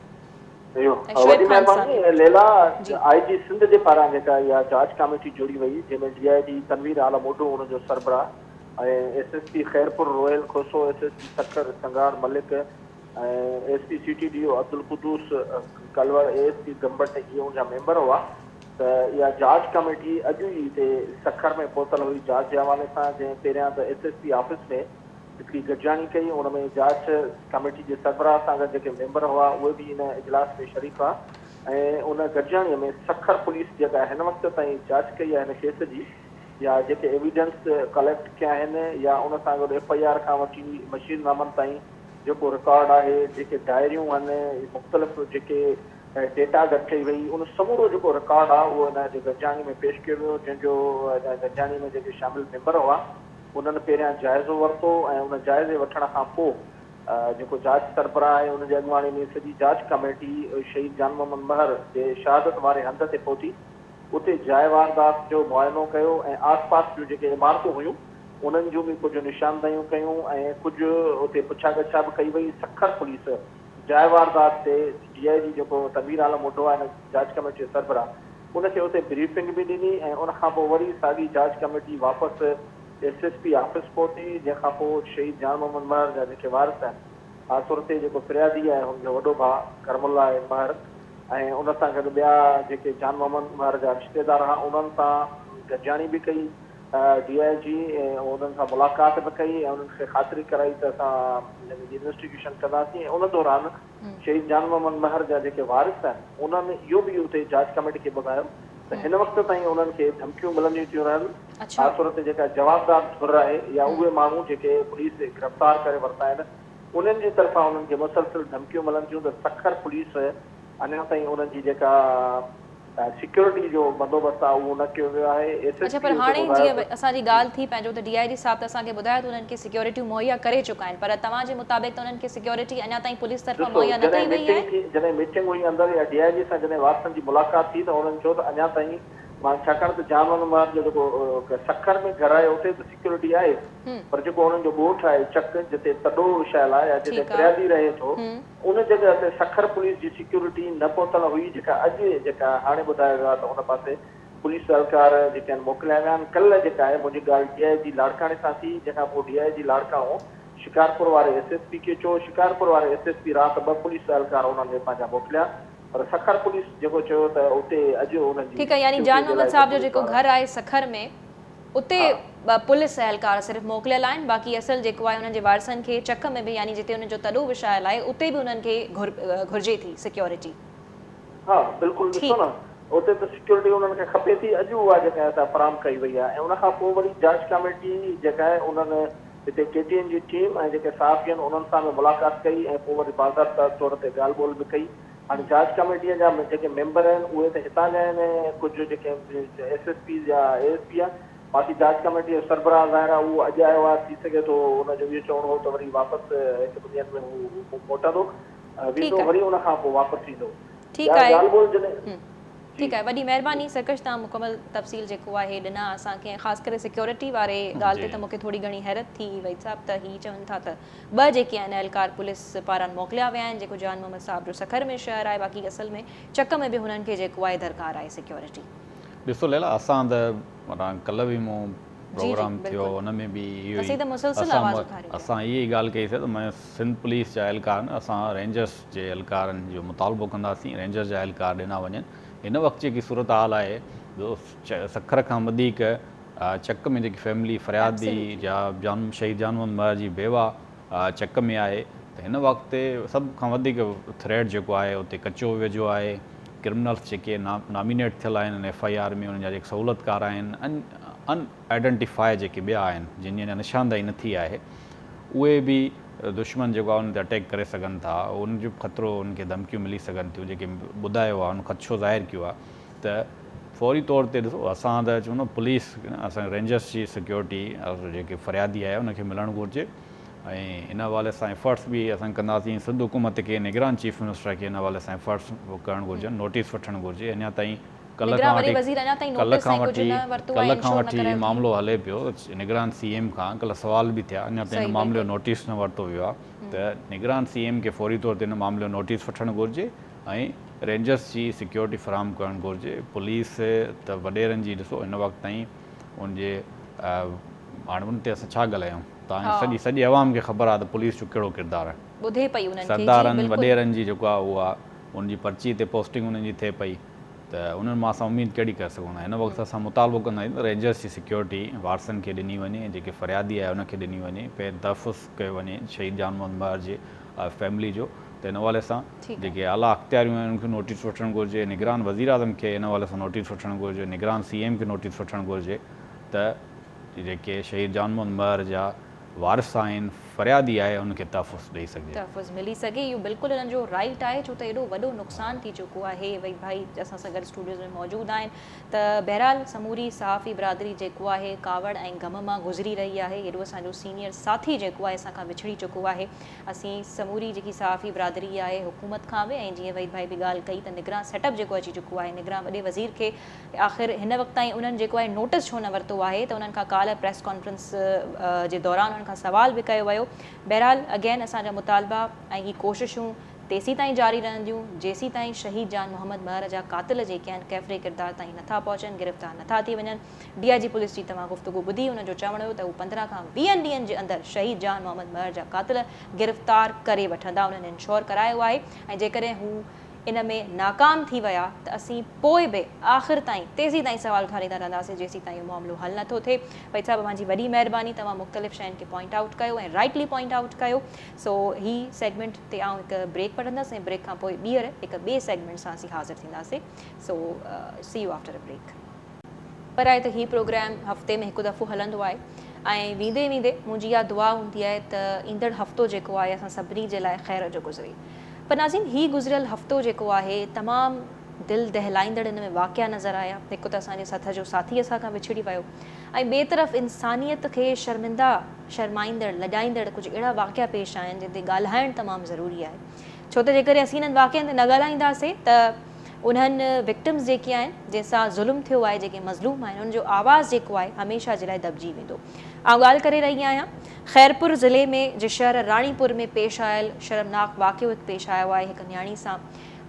Speaker 4: वॾी महिरबानी लेला। IG सिंध जे पारां जेका इहा जांच कमेटी जोड़ी वई, जंहिंमें DIG तनवीर आलम मोडो उनजो सरबराह ऐं SSP खैरपुर रोयल खोसो, SSP सखर संगार मलिक ऐं SP CTDO Abdul Qudoos Kalwar, ASP Gambat इहे उनजा मेंबर हुआ। त इहा जांच कमेटी अॼु ई हिते सखर में पहुतल हुई जांच जे हवाले सां, जंहिं पहिरियां त SSP ऑफिस में हिकिड़ी गॾिजाणी कई। उनमें जांच कमेटी जे सरबराह सां गॾु जेके मेंबर हुआ उहे बि इन इजलास में शरीक हुआ। ऐं उन गॾिजाणीअ में सखर पुलिस जेका हिन वक़्तु ताईं जांच कई आहे हिन केस जी, या जेके एविडेंस कलेक्ट कया आहिनि, या उन सां गॾु FIR खां वठी मशीननामनि ताईं जेको रिकॉर्ड आहे, जेके डायरियूं आहिनि, मुख़्तलिफ़ जेके डेटा गॾु कई वई, उन समूरो जेको रिकॉर्ड आहे उहो हिन जे गॾिजाणी में पेश कयो वियो, जंहिंजो गॾिजाणी में जेके शामिल मेंबर हुआ उन्हनि पहिरियां जाइज़ो वरितो। ऐं उन जाइज़े वठण खां पोइ जेको जांच सरबराह आहे उनजे अॻुवाणी में सॼी जांच कमेटी शहीद जान मोहम्मद महर जे शहादत वारे हंध ते पहुती, उते जाइ वारदात जो मुआइनो कयो ऐं आस पास जूं जेके इमारतूं हुयूं उन्हनि जूं बि कुझु निशानदेहियूं कयूं ऐं कुझु उते पुछा गछा बि कई वई। सखर पुलिस जाइ वारदात ते DIG जेको तनवीर आलम मोडो आहे जांच कमेटी जो सरबराह उनखे उते ब्रीफिंग बि ॾिनी। ऐं उनखां पोइ वरी साॻी जांच कमेटी वापसि SSP ऑफिस पहुती, जंहिंखां पोइ शहीद जान मोहम्मद महर जा जेके वारिस आहिनि, ख़ासि तौर ते जेको फिरियादी आहे हुनजो वॾो भाउ करमुल्ला महर ऐं उन सां गॾु ॿिया जेके जान मोहम्मद महर जा रिश्तेदार हुआ, उन्हनि सां गॾिजाणी बि कई DIG ऐं उन्हनि सां मुलाक़ात बि कई ऐं उन्हनि खे ख़ातिरी कराई त असां इन्वेस्टिगेशन कंदासीं। ऐं उन दौरान शहीद जान मोहम्मद महर जा जेके वारिस आहिनि उन्हनि इहो बि उते जांच कमेटी खे ॿुधायो त हिन वक़्तु ताईं उन्हनि खे धमकियूं मिलंदियूं थियूं रहनि, ख़ासि तौर ते जेका जवाबदार धुर आहे या उहे माण्हू जेके पुलिस गिरफ़्तार करे वरिता आहिनि उन्हनि जी तरफ़ां उन्हनि खे मुसलसिल धमकियूं मिलनि थियूं त सखर पुलिस अञा ताईं उन्हनि जी जेका सिक्योरिटी जो बंदोबस्तु आहे उहो न कयो वियो आहे।
Speaker 1: अच्छा, पर हाणे जीअं असांजी ॻाल्हि थी पंहिंजो त DIG साहब त असांखे ॿुधायो त उन्हनि खे सिक्योरिटियूं मुहैया करे चुका आहिनि, पर तव्हांजे मुताबिक़ त उन्हनि खे सिक्योरिटी अञा ताईं पुलिस तरफ़ां मुहैया न कई वई आहे।
Speaker 4: जॾहिं मीटिंग हुई अंदरि या DIG सां जॾहिं वारसनि जी मुलाक़ात थी त उन्हनि चयो त अञा ताईं मां छाकाणि त जान मोहम्मद महर जो जेको सखर में घर आहे उते त सिक्योरिटी आहे, पर जेको हुननि जो ॻोठ आहे चक जिते तॾो विछायल आहे या जिते फिरियादी रहे थो उन जॻह ते सखर पुलिस जी सिक्योरिटी न पहुतल हुई, जेका अॼु जेका हाणे ॿुधायो वियो आहे त उन पासे पुलिस एहलकार जेके मोकिलिया विया आहिनि। कल्ह जेका आहे मुंहिंजी ॻाल्हि DI जी लाड़काणे सां थी, जंहिंखां पोइ DI जी लाड़काणो शिकारपुर वारे SSP खे चयो। शिकारपुर वारे SSP राति 2 पुलिस एहलकार उन्हनि पंहिंजा मोकिलिया, पर सखर पुलिस जेको चयो त उते अॼु उन्हनि
Speaker 1: ठीकु आहे, यानी जान मोहम्मद साहब जो जेको घर आहे सखर में, उते पुलिस एहलकार सिर्फ़ु मोकिलियल आहिनि, बाक़ी असल जेको आहे उन्हनि जे वारसनि खे चक में बि, यानी जिते उन्हनि जो तॾो विछायल आहे, उते बि उन्हनि खे घुर्जे थी सिक्योरिटी।
Speaker 4: हा बिल्कुलु, ॾिसो न उते त सिक्योरिटी उन्हनि खे खपे थी, अॼु उहा जेका आहे फराम कई वई आहे। ऐं उनखां पोइ वरी जांच कमेटी जेका आहे उन्हनि हिते KTN जी टीम ऐं जेके सहाफ़ी आहिनि उन्हनि सां बि मुलाक़ात कई ऐं पोइ वरी बाज़ाब्ता तौर ते ॻाल्हि ॿोल बि कई। हाणे जांच कमेटीअ जा जेके मेंबर आहिनि उहे त हितां जा आहिनि, कुझु जेके SSP या ASP आहे, बाक़ी जांच कमेटी जो सरबराह ज़ाहिर आहे उहो अॼु आयो आहे। थी सघे थो उनजो इहो चवणो हो त वरी वापसि 1-2 ॾींहंनि में हू मोटंदो वेंदो, वरी उनखां पोइ वापसि ईंदो।
Speaker 1: ठीकु आहे,
Speaker 4: ॻाल्हि ॿोल जॾहिं
Speaker 1: ठीकु आहे, वॾी महिरबानी सरकश, तव्हां मुकमल तफ़सील जेको आहे ॾिना असांखे, ख़ासि करे सिक्योरिटी वारे ॻाल्हि ते त मूंखे थोरी घणी हैरत थी वई साहब, त हीअ चवनि था त 2 जेके आहिनि एहलकार पुलिस पारां मोकिलिया विया आहिनि, जेको जान मोहम्मद साहब जो सखर में शहर आहे, बाक़ी असल में चक में बि हुननि खे जेको आहे दरकार आहे सिक्योरिटी।
Speaker 3: ॾिसो लैला, असां त कल्ह बि मूं प्रोग्राम थियो, हुन में बि इहो असां इहा ई ॻाल्हि कईसीं त मैं सिंध पुलिस जा एहलकार, असां रेंजर्स जे एहलकारनि जो मुतालबो कंदासीं, रेंजर्स जा एहलकार ॾिना वञनि। हिन वक़्तु जेकी सूरत हाल आहे, सखर खां वधीक चक में जेकी फैमिली फरियादी जा शहीद जान मोहम्मद महर जी बेवा चक में आहे, त हिन वक़्तु ते सभ खां वधीक थ्रेट जेको आहे उते कचो वेझो आहे। क्रिमिनल्स जेके नॉमिनेट थियल आहिनि FIR में, उन्हनि जा जेके सहूलियतकार आहिनि, अनआइडेंटिफाई जेके ॿिया आहिनि, जिन जी निशानदाही न थी आहे, उहे बि दुश्मन जेको आहे उन ते अटैक करे सघनि था, उनजो ख़तरो उनखे धमकियूं मिली सघनि थियूं, जेके ॿुधायो आहे उन ख़दशो ज़ाहिर कयो आहे। त फौरी तौर ते ॾिसो, असां त चऊं न पुलिस असां रेंजर्स जी सिक्योरिटी जेके फरियादी आहे उनखे मिलणु घुरिजे, ऐं इन हवाले सां एफर्ट्स बि असां कंदासीं। सिंध हुकूमत खे, निगरान चीफ मिनिस्टर खे इन हवाले सां एफर्ट्स करणु घुरिजनि, नोटिस वठणु घुरिजे। अञा ताईं कल्ह खां वठी मामिलो हले पियो, निगरान CM खां कल्ह सुवाल बि थिया, अञा ताईं हिन मामले जो नोटिस न वरितो वियो आहे। त निगरान CM खे फौरी तौर ते हिन मामले जो नोटिस वठणु घुरिजे ऐं रेंजर्स जी सिक्योरिटी फराहम करणु घुरिजे। पुलिस त वॾेरनि जी ॾिसो हिन वक़्तु ताईं उनजे हाणे उन ते असां छा ॻाल्हायूं, तव्हां सॼी आवाम खे ख़बर आहे त पुलिस जो कहिड़ो किरदारु आहे। सरदारनि वॾेरनि जी जेको आहे उहा उनजी पर्ची ते पोस्टिंग उन्हनि जी थिए पई, त उन्हनि मां असां उमेदु कहिड़ी करे सघूं था। हिन वक़्तु असां मुतालबो कंदा आहियूं त रेंजर्स जी सिक्योरिटी वारसनि खे ॾिनी वञे, जेके फरियादी आहे उनखे ॾिनी वञे, पहिरियों तहफ़ुज़ कयो वञे शहीद जान मोहम्मद महर जे फैमिली जो। त हिन हवाले सां जेके आला अख़्तियारियूं आहिनि उनखे नोटिस वठणु घुरिजे, निगरान वज़ीर आज़म खे हिन हवाले सां नोटिस वठणु घुरिजे, निगरान CM खे नोटिस वठणु घुरिजे त जेके शहीद जान मोहम्मद महर जा वारिस आहिनि, फरियादी आहे, उनखे तहफ़ुज़ ॾेई सघे,
Speaker 1: तहफ़ुज़ मिली सघे। इहो बिल्कुलु हिननि जो राइट आहे, छो त एॾो वॾो नुक़सानु थी चुको आहे। भई भाई असां सां गॾु स्टूडियोज़ में मौजूदु आहिनि, त बहरहाल समूरी सहाफ़ी बिरादरी जेको आहे कावड़ ऐं ग़म मां गुज़री रही आहे। एॾो असांजो सीनियर साथी जेको आहे असां खां विछड़ी चुको आहे। असीं समूरी जेकी सहाफ़ी बिरादरी आहे हुकूमत खां बि, ऐं जीअं वही भाई बि ॻाल्हि कई त निगरान सेटअप जेको अची चुको आहे, निगरान वॾे वज़ीर खे आख़िर हिन वक़्तु ताईं उन्हनि जेको आहे नोटिस छो न वरितो आहे, त उन्हनि खां काल्ह प्रेस कॉन्फ्रेंस जे दौरान उन्हनि खां सवाल बि कयो वियो। बहरहाल अगेन असांजा मुतालबा ऐं ही कोशिशूं तेसी ताईं जारी रहंदियूं जेसी ताईं शहीद जान मोहम्मद महर जा कातिल जेके आहिनि कैफ़रे किरदार ताईं नथा पहुचनि, गिरफ़्तार नथा थी वञनि। DIG पुलिस जी तव्हां गुफ़्तगू ॿुधी, हुनजो चवणु हुयो त हू 15 खां 20 ॾींहंनि जे अंदरि शहीद जान मोहम्मद महर जा कातिल गिरफ़्तार करे वठंदा, उन्हनि इंश्योर करायो आहे। ऐं जेकॾहिं हू इन में नाकाम थी विया त असीं पोइ बि आख़िर ताईं तेज़ी ताईं सवाल उथारींदा रहंदासीं जेसी ताईं इहो मामिलो हल नथो थिए। भई साहिबु मुंहिंजी वॾी महिरबानी, तव्हां मुख़्तलिफ़ शयुनि खे पॉइंट आउट कयो ऐं राइटली पॉइंट आउट कयो। सो ही सेगमेंट ते आउं हिकु ब्रेक वठंदसि ऐं ब्रेक खां पोइ ॿीहर हिकु ॿिए सेगमेंट सां असीं हाज़िर थींदासीं। So see you after a break. पर आहे त हीउ प्रोग्राम हफ़्ते में हिकु दफ़ो हलंदो आहे ऐं वेंदे वेंदे मुंहिंजी इहा दुआ हूंदी आहे त ईंदड़ हफ़्तो जेको आहे असां सभिनी जे लाइ ख़ैर जो गुज़रे। पर नाज़रीन, ही गुज़िरियल हफ़्तो जेको आहे तमामु दिलि दहिलाईंदड़ हिन में वाक़िया नज़र आया। हिकु त असांजे सथ जो साथी असां खां विछड़ी वियो ऐं ॿिए तरफ़ इंसानियत खे शर्मिंदा शर्माईंदड़ लॼाईंदड़ कुझु अहिड़ा वाक़िया पेश आया आहिनि जिन ते ॻाल्हाइणु तमामु ज़रूरी आहे। छो त जेकॾहिं असीं इन्हनि वाक़िअनि ते न ॻाल्हाईंदासीं त उन्हनि विक्टिम्स जेके आहिनि जंहिंसां ज़ुल्म थियो आहे, जेके मज़लूम आहिनि, उनजो आवाज़ु जेको आहे हमेशह जे लाइ दॿिजी वेंदो। आउं ॻाल्हि करे रही आहियां ख़ैरपुर ज़िले में जे शहर राणीपुर में पेश आयल शर्मनाक वाक़ियो हिकु पेश आयो आहे। हिकु न्याणी सां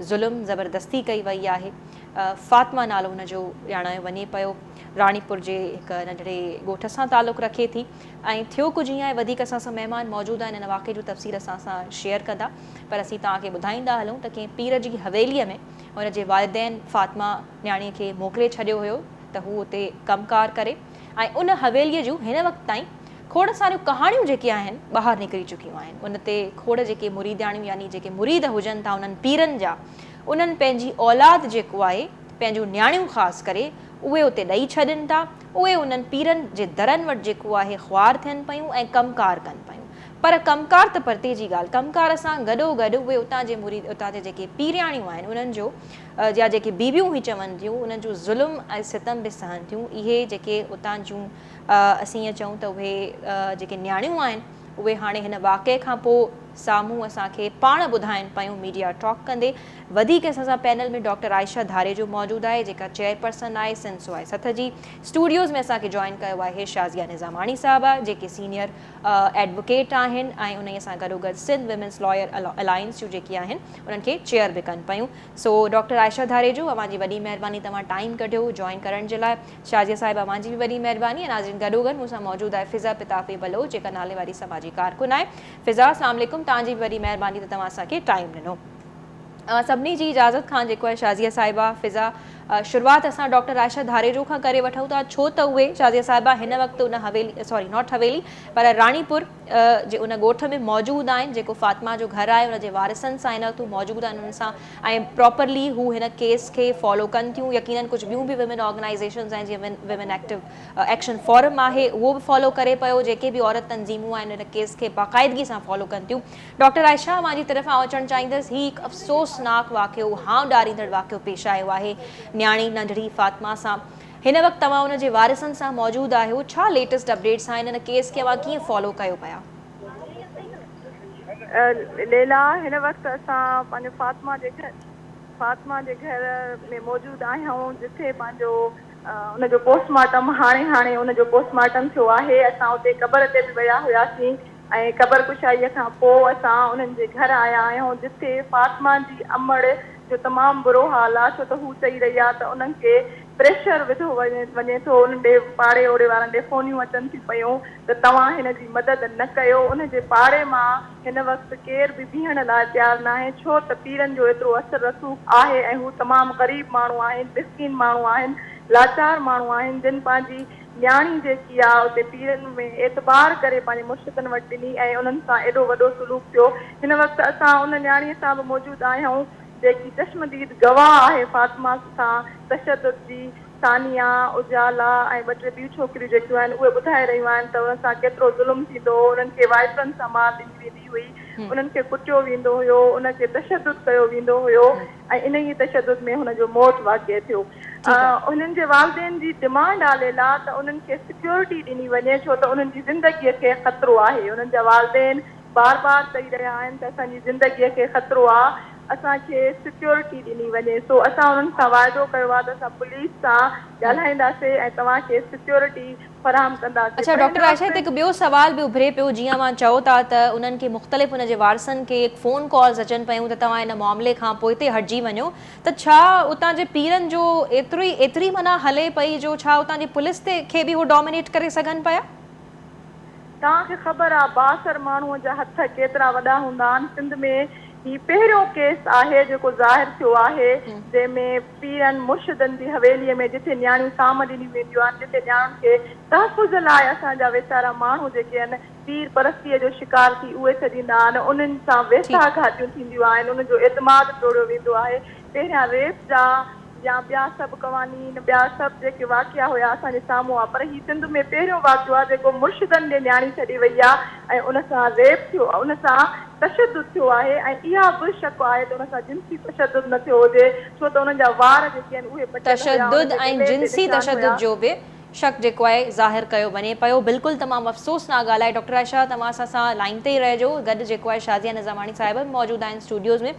Speaker 1: ज़ुल्म ज़बरदस्ती कई वई आहे। फातिमा नालो हुनजो ॼाणायो वञे पियो। राणीपुर जे हिकु नंढड़े ॻोठ सां तालुक़ु रखे थी ऐं थियो कुझु ईअं आहे। वधीक असां सां महिमान मौजूदु आहिनि, हिन वाक़े जो तफ़सील असां सां शेयर कंदा, पर असीं तव्हांखे ॿुधाईंदा हलूं त कंहिं पीर जी हवेलीअ में हुनजे वालिदैन फातिमा न्याणीअ खे मोकिले छॾियो हुयो त हू हुते कमकार करे, ऐं उन हवेलीअ जूं हिन वक़्त ताईं खोड़ सारियूं कहाणियूं जेके आहिनि ॿाहिरि निकिरी चुकियूं आहिनि। उन ते खोड़ जेके मुरीदाणियूं यानी जेके मुरीद हुजनि था उन्हनि पीरनि जा, उन्हनि पंहिंजी औलाद जेको आहे, पंहिंजूं न्याणियूं ख़ासि करे उहे उते ॾेई छॾनि था। उहे उन्हनि पीरनि जे दरनि वटि जेको आहे ख़्वार थियनि पियूं ऐं कमकार कनि पियूं। पर कमकार त परते जी ॻाल्हि, कमकार सां गॾोगॾु उहे उतां जे मुरीद, उतां जे जेके पीरियाणियूं आहिनि उन्हनि जो या जेके बीबियूं ही चवनि थियूं, उन्हनि जो ज़ुल्म ऐं सितम बि सहनि थियूं। इहे जेके उतां जूं असीं ईअं चऊं त उहे जेके न्याणियूं आहिनि उहे हाणे हिन वाक़े खां पोइ साम्हूं असांखे पाण ॿुधाइनि पियूं मीडिया टॉक कंदे। वधीक असां सां पैनल में डॉक्टर आयशा धारेजो मौजूदु आहे, जेका चेयरपर्सन आहे सिंसो आहे 7 जी। स्टूडियोज़ में असांखे जॉइन कयो आहे शाज़िया निज़ामानी साहिबा, जेके सीनियर एडवोकेट आहिनि ऐं उन सां गॾोगॾु सिंध विमेंस लॉयर अलायंस जूं जेकी आहिनि उन्हनि खे चेयर बि कनि पियूं। सो डॉक्टर आयशा धारेजो, अवांजी वॾी महिरबानी तव्हां टाइम कढियो जॉइन करण जे लाइ। शाज़िया साहिबा, अवांजी बि वॾी महिरबानी। नाज़रीन, गॾोगॾु मूंसां मौजूदु आहे फ़िज़ा पिताफ़ी बलोच, जेका नाले वारी समाजी कारकुन आहे। फ़िज़ा, अस्सलाम वालेकुम, तव्हांजी वॾी महिरबानी त तव्हां असांखे टाइम ॾिनो। सभिनी जी इजाज़त खां जेको आहे शाज़िया साहिबा, फ़िज़ा, शुरूआति असां डॉक्टर आयशा धारेजो खां करे वठूं था, छो त उहे शाज़िया साहिबा हिन वक़्तु उन हवेली, सॉरी नॉट हवेली पर राणीपुर जे उन ॻोठ में मौजूदु आहिनि जेको फातिमा जो घरु आहे। उनजे वारिसनि सां हिन वक़्तु मौजूदु आहिनि, उन्हनि सां ऐं प्रॉपरली हू हिन केस खे फॉलो कनि थियूं। यकीनन कुझु ॿियूं बि विमेन ऑर्गनाइज़ेशन्स आहिनि, जीअं विमेन एक्टिव एक्शन फोरम आहे, उहो बि फॉलो करे पियो। जेके बि औरत तंज़ीमूं आहिनि हिन केस खे बाक़ाइदगी सां फॉलो कनि थियूं। डॉक्टर आयशा, मुंहिंजी तरफ़ां अचणु चाहींदसि, हीउ हिकु अफ़सोसनाक वाक़ियो, हाउ ॾारींदड़ वाक़ियो पेश आयो आहे न्याणी नंढड़ी फातिमा सां। हिन वक़्तु तव्हां हुनजे वारिसनि सां मौजूदु आहियो, छा लेटेस्ट अपडेट्स आहिनि हिन केस खे तव्हां कीअं फॉलो कयो पिया?
Speaker 5: लेला, हिन वक़्तु असां पंहिंजो फातिमा जे घर में मौजूदु आहियूं, जिथे पंहिंजो उनजो पोस्टमार्टम हाणे उनजो पोस्टमार्टम थियो आहे। असां उते क़बर ते बि विया हुआसीं ऐं क़बर कुशाईअ खां पोइ असां उन्हनि जे घर आया आहियूं, जिथे फातिमा जी अमड़ जो तमामु बुरो हाल आहे। छो त हू चई रही आहे त उन्हनि खे प्रेशर विधो वञे थो, उन्हनि ॾे पाड़े ओड़े वारनि ॾे फ़ोनियूं अचनि थियूं पियूं त तव्हां हिन जी मदद न कयो। उनजे पाड़े मां हिन वक़्तु केर बि बीहण लाइ तयारु न आहे, छो त पीरनि जो एतिरो असरु रसूख़ आहे ऐं हू तमामु ग़रीब माण्हू आहिनि, मिस्कीन माण्हू आहिनि, लाचार माण्हू आहिनि, जिन पंहिंजी न्याणी जेकी आहे उते पीरनि में एतबार करे पंहिंजे मुर्शिदनि वटि ॾिनी ऐं उन्हनि सां एॾो वॾो सलूक थियो। हिन वक़्तु असां उन न्याणीअ सां बि मौजूदु आहियूं जेकी चश्मदीद गवाह आहे फातिमा सां तशद्दुद जी। सानिया, उजाला ऐं 2-3 ॿियूं छोकिरियूं जेकियूं आहिनि उहे ॿुधाए रहियूं आहिनि त उन सां केतिरो ज़ुल्म थींदो हो। उन्हनि खे वाइफनि सां मार ॾिनी वेंदी हुई, उन्हनि खे कुटियो वेंदो हुयो, उनखे तशद्दुद कयो वेंदो हुयो ऐं इन ई तशद्दुद में हुनजो मौत वाक़िअ थियो। उन्हनि जे वालिदैन जी डिमांड आहे लेला त उन्हनि खे सिक्योरिटी ॾिनी वञे, छो त उन्हनि जी ज़िंदगीअ खे ख़तरो आहे। उन्हनि जा वालिदैन बार बार चई रहिया आहिनि त असांजी ज़िंदगीअ खे ख़तरो आहे, असांखे सिक्योरिटी ॾिनी वञे। सो असां उन्हनि सां वाइदो कयो आहे त असां पुलिस सां ॻाल्हाईंदासीं ऐं तव्हांखे सिक्योरिटी फराहम कंदासीं।
Speaker 1: अच्छा डॉक्टर आयशा, हिते हिकु ॿियो सवाल बि उभरे पियो, जीअं मां चओ था त उन्हनि खे मुख़्तलिफ़ हुनजे वारिसनि खे फ़ोन कॉल्स अचनि पियूं त तव्हां हिन मामले खां पोइ हिते हटिजी वञो, त छा उतां जे पीरनि जो एतिरी माना हले पई जो छा उतां जी पुलिस खे बि उहो डोमिनेट करे सघनि पिया?
Speaker 5: तव्हांखे ख़बर आहे 62 माण्हूअ जा हथ केतिरा वॾा हूंदा आहिनि। सिंध में ही पहिरियों केस आहे जेको ज़ाहिर थियो आहे, जंहिंमें पीरनि मुर्शिदनि जी हवेलीअ में जिथे न्याणियूं साम ॾिनी वेंदियूं आहिनि, जिथे न्याणियुनि खे तहफ़ुज़ लाइ असांजा वेचारा माण्हू जेके आहिनि पीर परस्तीअ जो शिकार थी उहे छॾींदा आहिनि, उन्हनि सां वेसा घाटियूं थींदियूं आहिनि, उनजो एतमाद तोड़ियो वेंदो आहे। पहिरियां रेप जा या ॿिया सभु क़वानीन, ॿिया सभु जेके वाक़िया हुया असांजे साम्हूं आहे, पर ही सिंध में पहिरियों वाक़ियो आहे जेको मुर्शिदनि ॾे न्याणी छॾी वई आहे ऐं उन सां रेप थियो, उन सां तशद्दुद थियो आहे ऐं इहा बि शक आहे त उन सां जिन्सी तशद्दुद न थियो हुजे, छो त उन्हनि जा वार जेके आहिनि उहे
Speaker 1: तशद्दुद ऐं जिन्सी तशद्दुद जो बि शक जेको आहे ज़ाहिर कयो वञे पियो। बिल्कुलु तमामु अफ़सोसनाक ॻाल्हि आहे। डॉक्टर आयशा, तव्हां असां लाइन ते ई रहिजो। गॾु जेको आहे शाज़िया निज़ामानी साहिबा मौजूदु आहिनि स्टूडियोज़ में।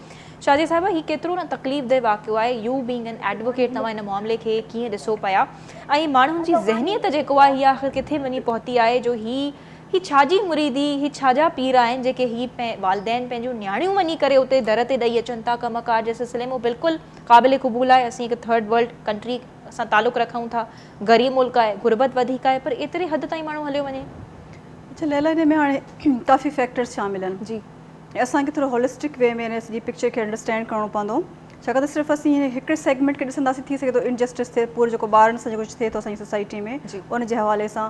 Speaker 1: शाज़िया साहिबा, हीउ केतिरो न तकलीफ़ दह वाक़ियो आहे। यू बीइंग एन एडवोकेट, तव्हां हिन मामले खे कीअं ॾिसो पिया ऐं माण्हुनि जी ज़हनियत जेको आहे हीअ आख़िर किथे वञी पहुती आहे जो ही ही छाजी मुरीदी ही छाजा पीर आहिनि जेके ही वालदेन पंहिंजूं न्याणियूं वञी करे उते दर ते ॾेई अचनि था कमकार जे सिलसिले में बिल्कुलु क़ाबिल क़बूल आहे। असीं हिकु थर्ड वर्ल्ड कंट्री सां तालुक़ु रखूं था, ग़रीब मुल्क आहे, गुरबत वधीक आहे, पर एतिरे हद ताईं माण्हू हलियो वञे।
Speaker 6: अच्छा लैला, हिन में हाणे काफ़ी फैक्टर्स शामिल आहिनि जी। असांखे थोरो होलिस्टिक वे में सॼी पिक्चर खे अंडरस्टैंड करिणो पवंदो, छाकाणि त सिर्फ़ु असीं हिकिड़े सेगमेंट खे ॾिसंदासीं थी सघे थो इनजस्टिस थिए पूरो जेको ॿारनि सां जेको थिए थो असांजी सोसाइटी में उन जे हवाले सां।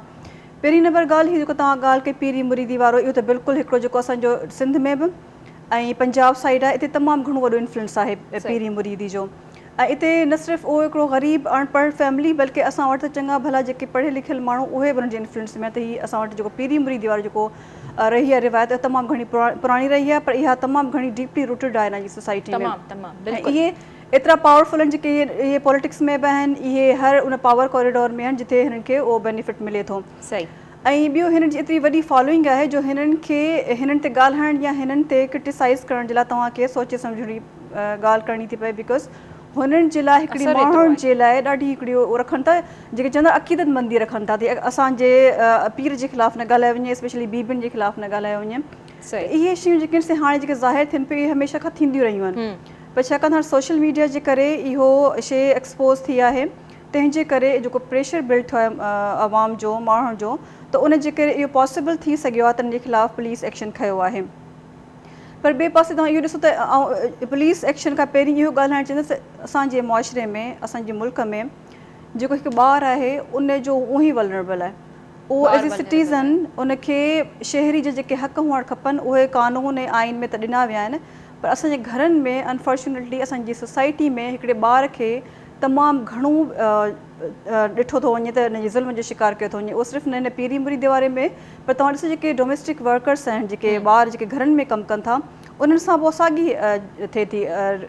Speaker 6: पहिरीं नंबर ॻाल्हि ही जेको तव्हां ॻाल्हि कई पीरी मुरीदी वारो, इहो त बिल्कुलु हिकिड़ो जेको असांजो सिंध में बि ऐं पंजाब साइड आहे, हिते तमामु घणो वॾो इन्फ्लुएंस आहे पीरी मुरीदी जो। ऐं हिते न सिर्फ़ु उहो हिकिड़ो ग़रीब अनपढ़ फैमिली, बल्कि असां वटि त चङा भला जेके पढ़ियल लिखियल माण्हू उहे बि हुनजे इन्फ्लुएंस में। त हीअ असां वटि जेको पीरी मुरीदी वारो जेको रही आहे रिवायत, तमामु घणी पुराणी रही आहे, पर इहा तमामु घणी डीपली रूटेड आहे हिन जी सोसाइटी में। इहे एतिरा पावरफुल आहिनि जेके इहे पॉलिटिक्स में बि आहिनि, इहे हर उन पावर कॉरिडोर में आहिनि जिते हिननि खे उहो बेनिफिट मिले थो।
Speaker 1: सही।
Speaker 6: ऐं ॿियो हिननि जी एतिरी वॾी फॉलोइंग आहे जो हिननि खे हिननि ते ॻाल्हाइण या हिननि ते क्रिटिसाइज़ करण जे लाइ तव्हांखे सोचे सम्झणी ॻाल्हि करणी थी पए, बिकॉज़ हुननि जे लाइ हिकिड़ी माण्हुनि जे लाइ ॾाढी हिकिड़ी उहो रखनि था जेके चवंदा अक़ीदत मंदी रखनि था, असांजे पीर जे ख़िलाफ़ु न ॻाल्हायो वञे, स्पेशली बीबियुनि जे ख़िलाफ़ु न ॻाल्हायो वञे। इहे शयूं जेके आहिनि हाणे जेके ज़ाहिर थियनि पियूं, इहे हमेशह खां थींदियूं रहियूं आहिनि, पर छाकाणि हाणे सोशल मीडिया जे करे इहो शइ एक्सपोज़ थी आहे, तंहिंजे करे जेको प्रेशर बिल्ड थियो आहे आवाम जो माण्हुनि जो, त उन जे करे इहो पॉसिबल थी सघियो आहे त हिन जे ख़िलाफ़ु पुलिस एक्शन खयो आहे। पर ॿिए पासे तव्हां इहो ॾिसो त पुलिस एक्शन खां पहिरीं इहो ॻाल्हाइणु चाहींदसि असांजे मुआशिरे में, असांजे मुल्क में जेको हिकु ॿारु आहे उन जो उहो ई वलनरेबल आहे, उहो एज़ ए सिटीज़न उनखे शहरी जा जेके हक़ हुअणु खपनि उहे कानून ऐं आइन में त ॾिना विया आहिनि, पर असांजे घरनि में अनफॉर्चुनेटली असांजी सोसाइटी में हिकिड़े ॿार खे तमामु घणो ॾिठो थो वञे त हिन जे ज़ुल्म जो शिकार कयो थो वञे। उहो सिर्फ़ु न हिन पीरी मुरीदी वारे में, पर तव्हां ॾिसो जेके डोमेस्टिक वर्कर्स आहिनि, जेके ॿार जेके घरनि में कमु कनि था, उन्हनि सां पोइ साॻी थिए थी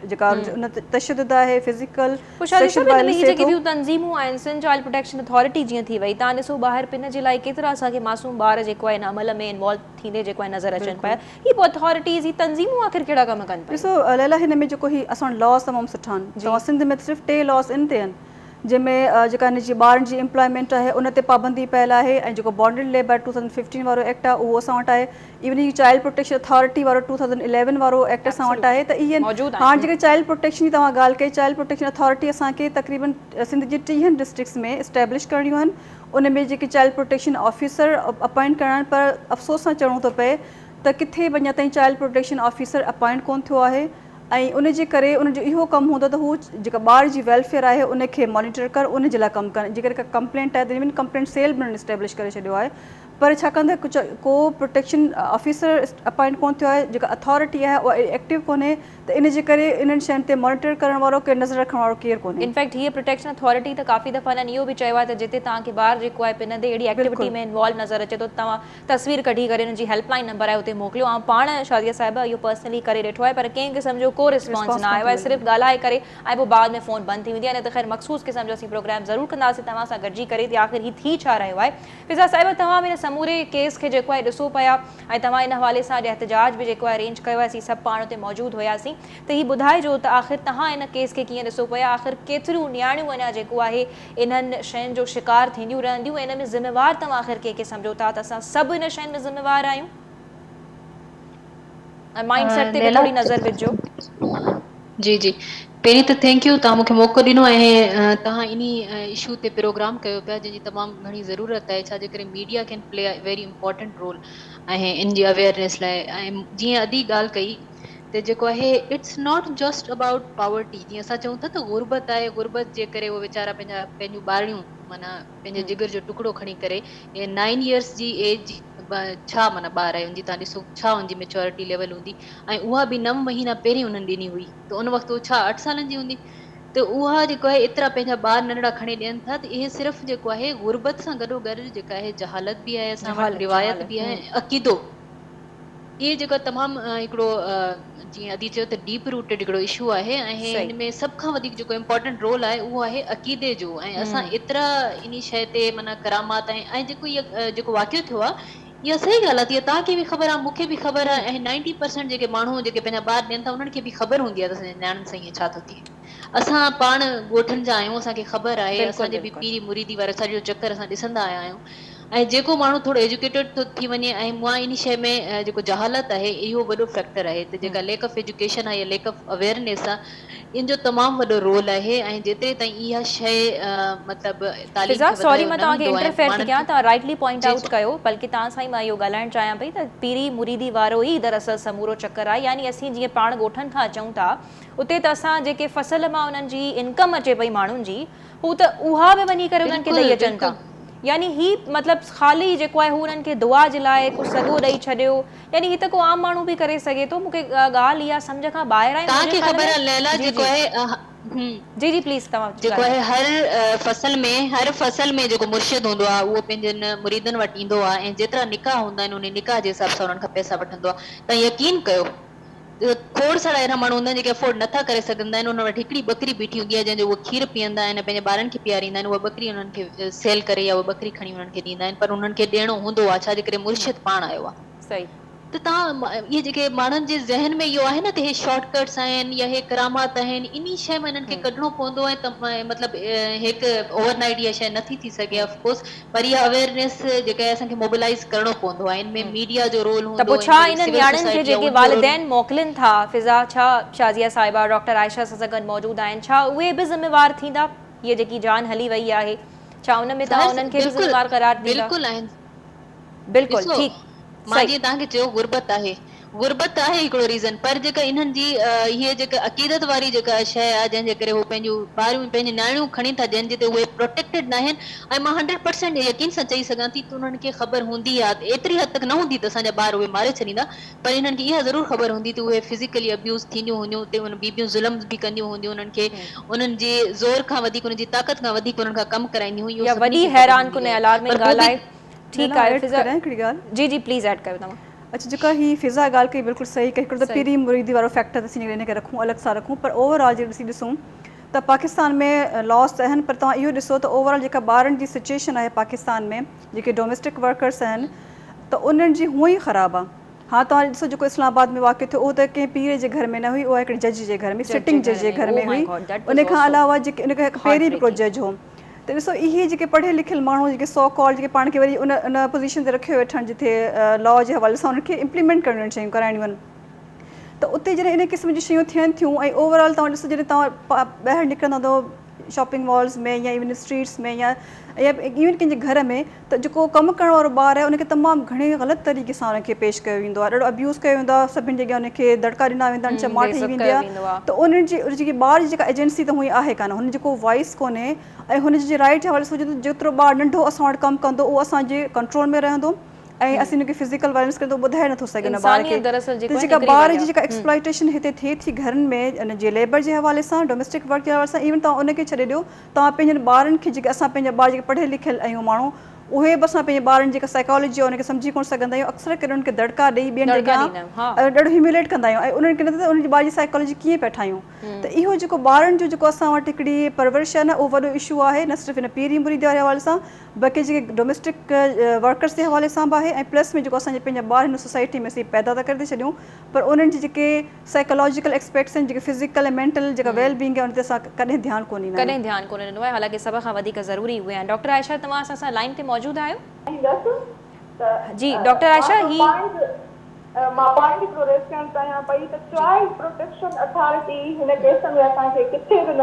Speaker 6: जेका उन तशदुद आहे फिज़िकल।
Speaker 1: जेके ॿियूं तंज़ीमूं आहिनि, सिंध चाइल्ड प्रोटेक्शन अथॉरिटी जीअं थी वई, तव्हां ॾिसो ॿाहिरि पिन जे लाइ केतिरा असांखे मासूम ॿार जेको आहे हिन अमल में इन्वॉल्व थींदे जेको आहे नज़र अचनि पिया, ही पोइ अथॉरिटीज़ ही तंज़ीमूं आख़िर कहिड़ा कम कनि पियूं?
Speaker 6: ॾिसो लैला, हिन में जेको ही असां वटि लॉस तमामु सुठा आहिनि। तव्हां सिंध में सिर्फ़ु 3 लॉस इन ते आहिनि, जंहिंमें जेका हिन जी ॿारनि जी एम्प्लॉयमेंट आहे उन ते पाबंदी पयल आहे, ऐं जेको बॉन्डेड लेबर 2015 वारो एक्ट आहे उहो असां वटि आहे। Even he child protection authority वारो 2011 वारो एक्ट असां वटि आहे। त इहे हाणे जेके चाइल्ड प्रोटेक्शन जी तव्हां ॻाल्हि कई, चाइल्ड प्रोटेक्शन अथॉरिटी असांखे तक़रीबन सिंध जे 30 डिस्ट्रिक्ट्स में इस्टेब्लिश करणियूं आहिनि। उन में जेके चाइल्ड प्रोटेक्शन ऑफिसर अपॉइंट करणु, पर अफ़सोस सां चवणो थो पए त किथे बि अञा ताईं चाइल्ड प्रोटेक्शन ऑफिसर अपॉइंट कोन थियो आहे, ऐं उन जे करे उनजो इहो कमु हूंदो त हू जेका ॿार जी वेलफेयर आहे उनखे मॉनिटर कर, उन जे लाइ कमु कनि। जेकर का कंप्लेंट आहे त इवन कंप्लेंट सेल बि उन्हनि इस्टेब्लिश करे छॾियो आहे, पर छाकाणि त कुझु को प्रोटेक्शन ऑफिसर अपॉइंट कोन थियो आहे, जेका अथॉरिटी आहे उहा एक्टिव कोन्हे, त इन जे करे इन्हनि शयुनि ते मॉनिटर करण वारो केरु नज़र रखण वारो केरु कोन्हे।
Speaker 1: इनफैक्ट हीअ प्रोटेक्शन अथॉरिटी त काफ़ी दफ़ा हिननि इहो बि चयो आहे त जिते तव्हांखे ॿार जेको आहे पिन ते अहिड़ी एक्टिविटी में इन्वॉल्व नज़र अचे थो, तव्हां तस्वीर कढी करे हुनजी हेल्पलाइन नंबर आहे उते मोकिलियो। ऐं पाण शादिया साहिबा इहो पर्सनली करे ॾिठो आहे, पर कंहिं क़िस्म जो को रिस्पॉन्स न आयो आहे, सिर्फ़ु ॻाल्हाए करे ऐं पोइ बाद में फ़ोन बंदि थी वेंदी आहे। न त ख़ैर मखसूस क़िस्म जो असीं प्रोग्राम ज़रूरु कंदासीं तव्हां सां गॾिजी करे त आख़िर हीअ थी छा रहियो आहे। फिज़ा साहिबा, तव्हां बि हिन समूरे केस खे जेको आहे ॾिसो पिया, ऐं तव्हां इन हवाले सां एहतजाज बि जेको आहे अरेंज कयो आहे, असीं सभु पाण उते मौजूदु हुयासीं, त हीअ ॿुधाइजो त आख़िर तव्हां इन केस खे कीअं ॾिसो पिया, आख़िर केतिरियूं न्याणियूं अञा जेको आहे इन्हनि शयुनि जो शिकार थींदियूं रहंदियूं, इन में ज़िम्मेवार तव्हां आख़िर कंहिंखे सम्झो था त असां सभु इन शयुनि में ज़िम्मेवार आहियूं? ऐं माइंड सेट ते बि थोरी नज़र विझो।
Speaker 7: जी जी, पहिरीं त थैंक यू, तव्हां मूंखे मौक़ो ॾिनो ऐं तव्हां इन इशू ते प्रोग्राम कयो पिया जंहिंजी तमामु घणी ज़रूरत आहे, छाजे करे media can play a very important role ऐं इन जी अवेयरनेस लाइ। ऐं जीअं अदी ॻाल्हि कई त जेको आहे it's not just about poverty, जीअं असां चऊं था त गुरबत आहे, गुरबत जे करे उहे वीचारा पंहिंजूं ॿारियूं माना पंहिंजे जिगर जो टुकड़ो खणी करे 9 इयर्स जी एज छा माना ॿार आहे उनजी, तव्हां ॾिसो छा उनजी मेच्योरिटी लेवल हूंदी, ऐं उहा बि 9 महीना पहिरीं उन्हनि ॾिनी हुई, त उन वक़्तु छा 8 सालनि जी हूंदी, त उहा जेको आहे एतिरा पंहिंजा ॿार नंढड़ा खणी ॾियनि था। त इहे सिर्फ़ु जेको आहे गुरबत सां गॾोगॾु जेका आहे जहालत बि आहे, असां वटि रिवायत बि आहे, अक़ीदो, इहे जेको तमामु हिकिड़ो जीअं अदी चयो त डीप रूटेड हिकिड़ो इशू आहे, ऐं हिन में सभ खां वधीक जेको इम्पोर्टेंट रोल आहे उहो आहे अक़ीदे जो। ऐं असां एतिरा इन शइ ते माना करामात ऐं जेको इहो जेको वाक़ियो थियो आहे, इहा सही ॻाल्हि आहे, तीअं तव्हांखे बि ख़बर आहे, मूंखे बि ख़बर आहे, ऐं 90% जेके माण्हू जेके पंहिंजा ॿार ॾियनि था उन्हनि खे बि ख़बर हूंदी आहे त असांजे नियाणियुनि सां ईअं छा थो थिए। असां पाण ॻोठनि जा आहियूं, असांखे ख़बर आहे, असांजे बि पीरी मुरीदी वारा सॼो चकर असां ॾिसंदा आया आहियूं। ऐं जेको माण्हू थोरो एजुकेटेड थो थी वञे ऐं मुआ इन शइ में जेको जहालत आहे इहो वॾो फैक्टर आहे त जेका लेक ऑफ एजुकेशन आहे या लेक ऑफ अवेयरनेस आहे इन जो तमामु वॾो रोल आहे ऐं जेतिरे ताईं इहा शइ मतिलबु तालीम
Speaker 1: सॉरी मां तव्हांखे इंटरफेयर थी कयां तव्हां राइटली पॉइंट आउट कयो बल्कि तव्हां सां ई मां इहो ॻाल्हाइणु चाहियां पई त पीरी मुरीदी वारो ई दरअसल समूरो चक्कर आहे यानी असीं जीअं पाण ॻोठनि खां अचूं था उते त असां जेके फसल मां उन्हनि जी इनकम अचे पई माण्हुनि जी हू त उहा बि वञी करे उन्हनि खे ॾेई अचनि था यानी ही मतिलबु ख़ाली जेको आहे हू उन्हनि खे दुआ जे लाइ कुझु सॻो ॾेई छॾियो यानी ही त को आम माण्हू बि करे सघे थो मूंखे ॻाल्हि इहा सम्झ खां ॿाहिरि आहे
Speaker 7: तव्हांखे ख़बर आहे लैला जेको आहे
Speaker 1: जी जी प्लीज़ तव्हां
Speaker 7: जेको आहे हर फसल में जेको मुर्शिद हूंदो आहे उहो पंहिंजनि मुरीदनि वटि ईंदो आहे ऐं जेतिरा निकाह हूंदा आहिनि उन निकाह जे हिसाब सां उन्हनि खां पैसा वठंदो आहे तव्हां यकीन कयो खोड़ सारा अहिड़ा माण्हू हूंदा आहिनि जेके अफोर्ड नथा करे सघंदा आहिनि उन वटि हिकिड़ी बकरी बीठी हूंदी आहे जंहिंजो उहे खीर पीअंदा आहिनि पंहिंजे ॿारनि खे पीआरींदा आहिनि उहा बकरी उन्हनि खे सेल करे या उहा बकरी खणी उन्हनि खे ॾींदा आहिनि पर उन्हनि खे ॾियणो हूंदो आहे छाजे करे मुर्शिद पाण आयो आहे
Speaker 1: सही
Speaker 7: त तव्हां इहे जेके माण्हुनि जे ज़हन में इहो आहे न त हे शॉर्टकट्स आहिनि या हे करामात आहिनि इन शइ में इन्हनि खे कढणो पवंदो ऐं मतिलबु हिकु ओवरनाइट इहा शइ नथी थी सघे ऑफकोर्स पर इहा अवेयरनेस जेका आहे असांखे मोबिलाइज़ करणो पवंदो आहे इन में मीडिया जो रोल हूंदो
Speaker 1: त पोइ छा इन्हनि न्याणियुनि खे जेके वालिदैन मोकिलीनि था फिज़ा छा शाज़िया साहिबा डॉक्टर आयशा सां गॾु मौजूदु आहिनि छा उहे बि ज़िम्मेवार थींदा हीअ जेकी जान हली वई आहे छा उन में तव्हां उन्हनि खे बि ज़िम्मेवार करार ॾींदा
Speaker 7: बिल्कुलु आहिनि
Speaker 1: बिल्कुलु ठीकु
Speaker 7: मां जीअं तव्हांखे चयो गुरबत आहे हिकिड़ो रीज़न पर जेका इन्हनि जी हीअ जेका अक़ीदत वारी जेका शइ आहे जंहिंजे करे उहे पंहिंजूं ॿारियूं पंहिंजी नियाणियूं खणी था ॾियनि जिते उहे प्रोटेक्टेड न आहिनि ऐं मां 100% यकीन सां चई सघां थी त उन्हनि खे ख़बर हूंदी आहे एतिरी हद तक न हूंदी त असांजा ॿार उहे मारे छॾींदा पर इन्हनि खे इहा ज़रूरु ख़बर हूंदी त उहे फिज़िकली अब्यूज़ थींदियूं हूंदियूं उते उन बीबियूं ज़ुल्म बि कंदियूं हूंदियूं उन्हनि खे उन्हनि जे ज़ोर खां वधीक उन्हनि जी ताक़त खां वधीक उन्हनि खां कमु कराईंदियूं हुयूं
Speaker 1: इहा वॾी हैरान कुन अलार्मिंग ॻाल्हि आहे ठीकु आहे
Speaker 6: हिकिड़ी ॻाल्हि
Speaker 1: जी जी प्लीज़ ऐड कयो तव्हां
Speaker 6: अच्छा जेका ही फिज़ा ॻाल्हि कई बिल्कुलु सही कई हिकिड़ो त पीरी मुरीदी वारो फैक्टर असीं हिन खे रखूं अलॻि सां रखूं पर ओवरऑल जे ॾिसूं त पाकिस्तान में लॉस आहिनि पर तव्हां इहो ॾिसो त ओवरऑल जेका ॿारनि जी सिचुएशन आहे पाकिस्तान में जेके डोमेस्टिक वर्कर्स आहिनि त उन्हनि जी हूअं ई ख़राबु आहे हाँ तव्हां ॾिसो जेको इस्लामाबाद में वाक़ियो थियो उहो त कंहिं पीर जे घर में न हुई उहा हिकिड़े जज जे घर में सिटिंग जज जे घर में हुई उन खां अलावा जेके उनखे पहिरीं बि हिकिड़ो जज हो त ॾिसो इहे जेके पढ़ियल लिखियल माण्हू जेके सो कॉल जेके पाण खे वरी उन पोज़ीशन ते रखियो वेठनि जिथे लॉ जे हवाले सां उनखे इम्प्लीमेंट करणियूं शयूं कराइणियूं आहिनि त उते जॾहिं इन क़िस्म जी शयूं थियनि थियूं ऐं ओवरऑल तव्हां ॾिसो जॾहिं तव्हां ॿाहिरि निकिरंदा शॉपिंग मॉल्स में या इवन स्ट्रीट्स में या इवन कंहिंजे घर में त जेको कमु करण वारो ॿारु आहे उनखे तमामु घणे ग़लति तरीक़े सां उनखे पेश कयो वेंदो आहे ॾाढो अब्यूज़ कयो वेंदो आहे सभिनि जॻह उनखे दड़का ॾिना वेंदा आहिनि चमाट थी वेंदी आहे त उन्हनि जी जेकी ॿार जी जेका एजेंसी त हुई आहे कान हुन जेको वॉइस कोन्हे ऐं हुनजे राइट जे हवाले सां जेतिरो ॿारु नंढो असां वटि कमु कंदो उहो असांजे कंट्रोल में रहंदो ऐं असीं हुनखे फिज़िकल वायलेंस करे ॿुधाए नथो सघे हुन ॿार खे त जेका ॿार जी जेका एक्सप्लॉइटेशन हिते थिए थी घरनि में उन जे लेबर जे हवाले सां डोमेस्टिक वर्क जे हवाले सां इवन तव्हां उनखे छॾे ॾियो तव्हां पंहिंजनि ॿारनि खे जेके असां पंहिंजा ॿार जेके पढ़ियल लिखियल आहियूं माण्हू उहे बि असां पंहिंजे ॿारनि जेका साइकोलॉजी आहे उनखे सम्झी कोन सघंदा आहियूं अक्सर करे उनखे दड़का ॾेई ॿियनि जॻह ॾाढो ह्यूमिलेट कंदा आहियूं ऐं उन्हनि खे न त उनजी ॿार जी साइकोलॉजी कीअं पिया ठाहियूं त इहो जेको ॿारनि जो जेको असां वटि हिकिड़ी परवरिश आहे न उहो वॾो इशू आहे न सिर्फ़ु हिन पीरी मुरीदी वारे हवाले सां बल्कि जेके डोमेस्टिक वर्कर्स जे हवाले सां बि आहे ऐं प्लस में जेको असांजे पंहिंजा ॿार हिन सोसाइटी में असीं पैदा था करे छॾियूं पर उन्हनि जी जेके साइकोलॉजिकल एक्सपेक्ट्स आहिनि जेके फिज़िकल ऐं मेंटल जेका वेल बींग आहे उन ते असां कॾहिं ध्यानु कोन ॾींदा
Speaker 1: कॾहिं ध्यानु कोन ॾिनो आहे हालांकि सभ खां वधीक ज़रूरी उहे आहिनि डॉक्टर आयशा तव्हां असां सां लाइन ते मौजूदु आहियो जी डॉक्टर आयशा ही
Speaker 5: मां पाण खे प्रोरेस करणु चाहियां पई त चाइल्ड प्रोटेक्शन अथॉरिटी हिन केस में असांखे किथे बि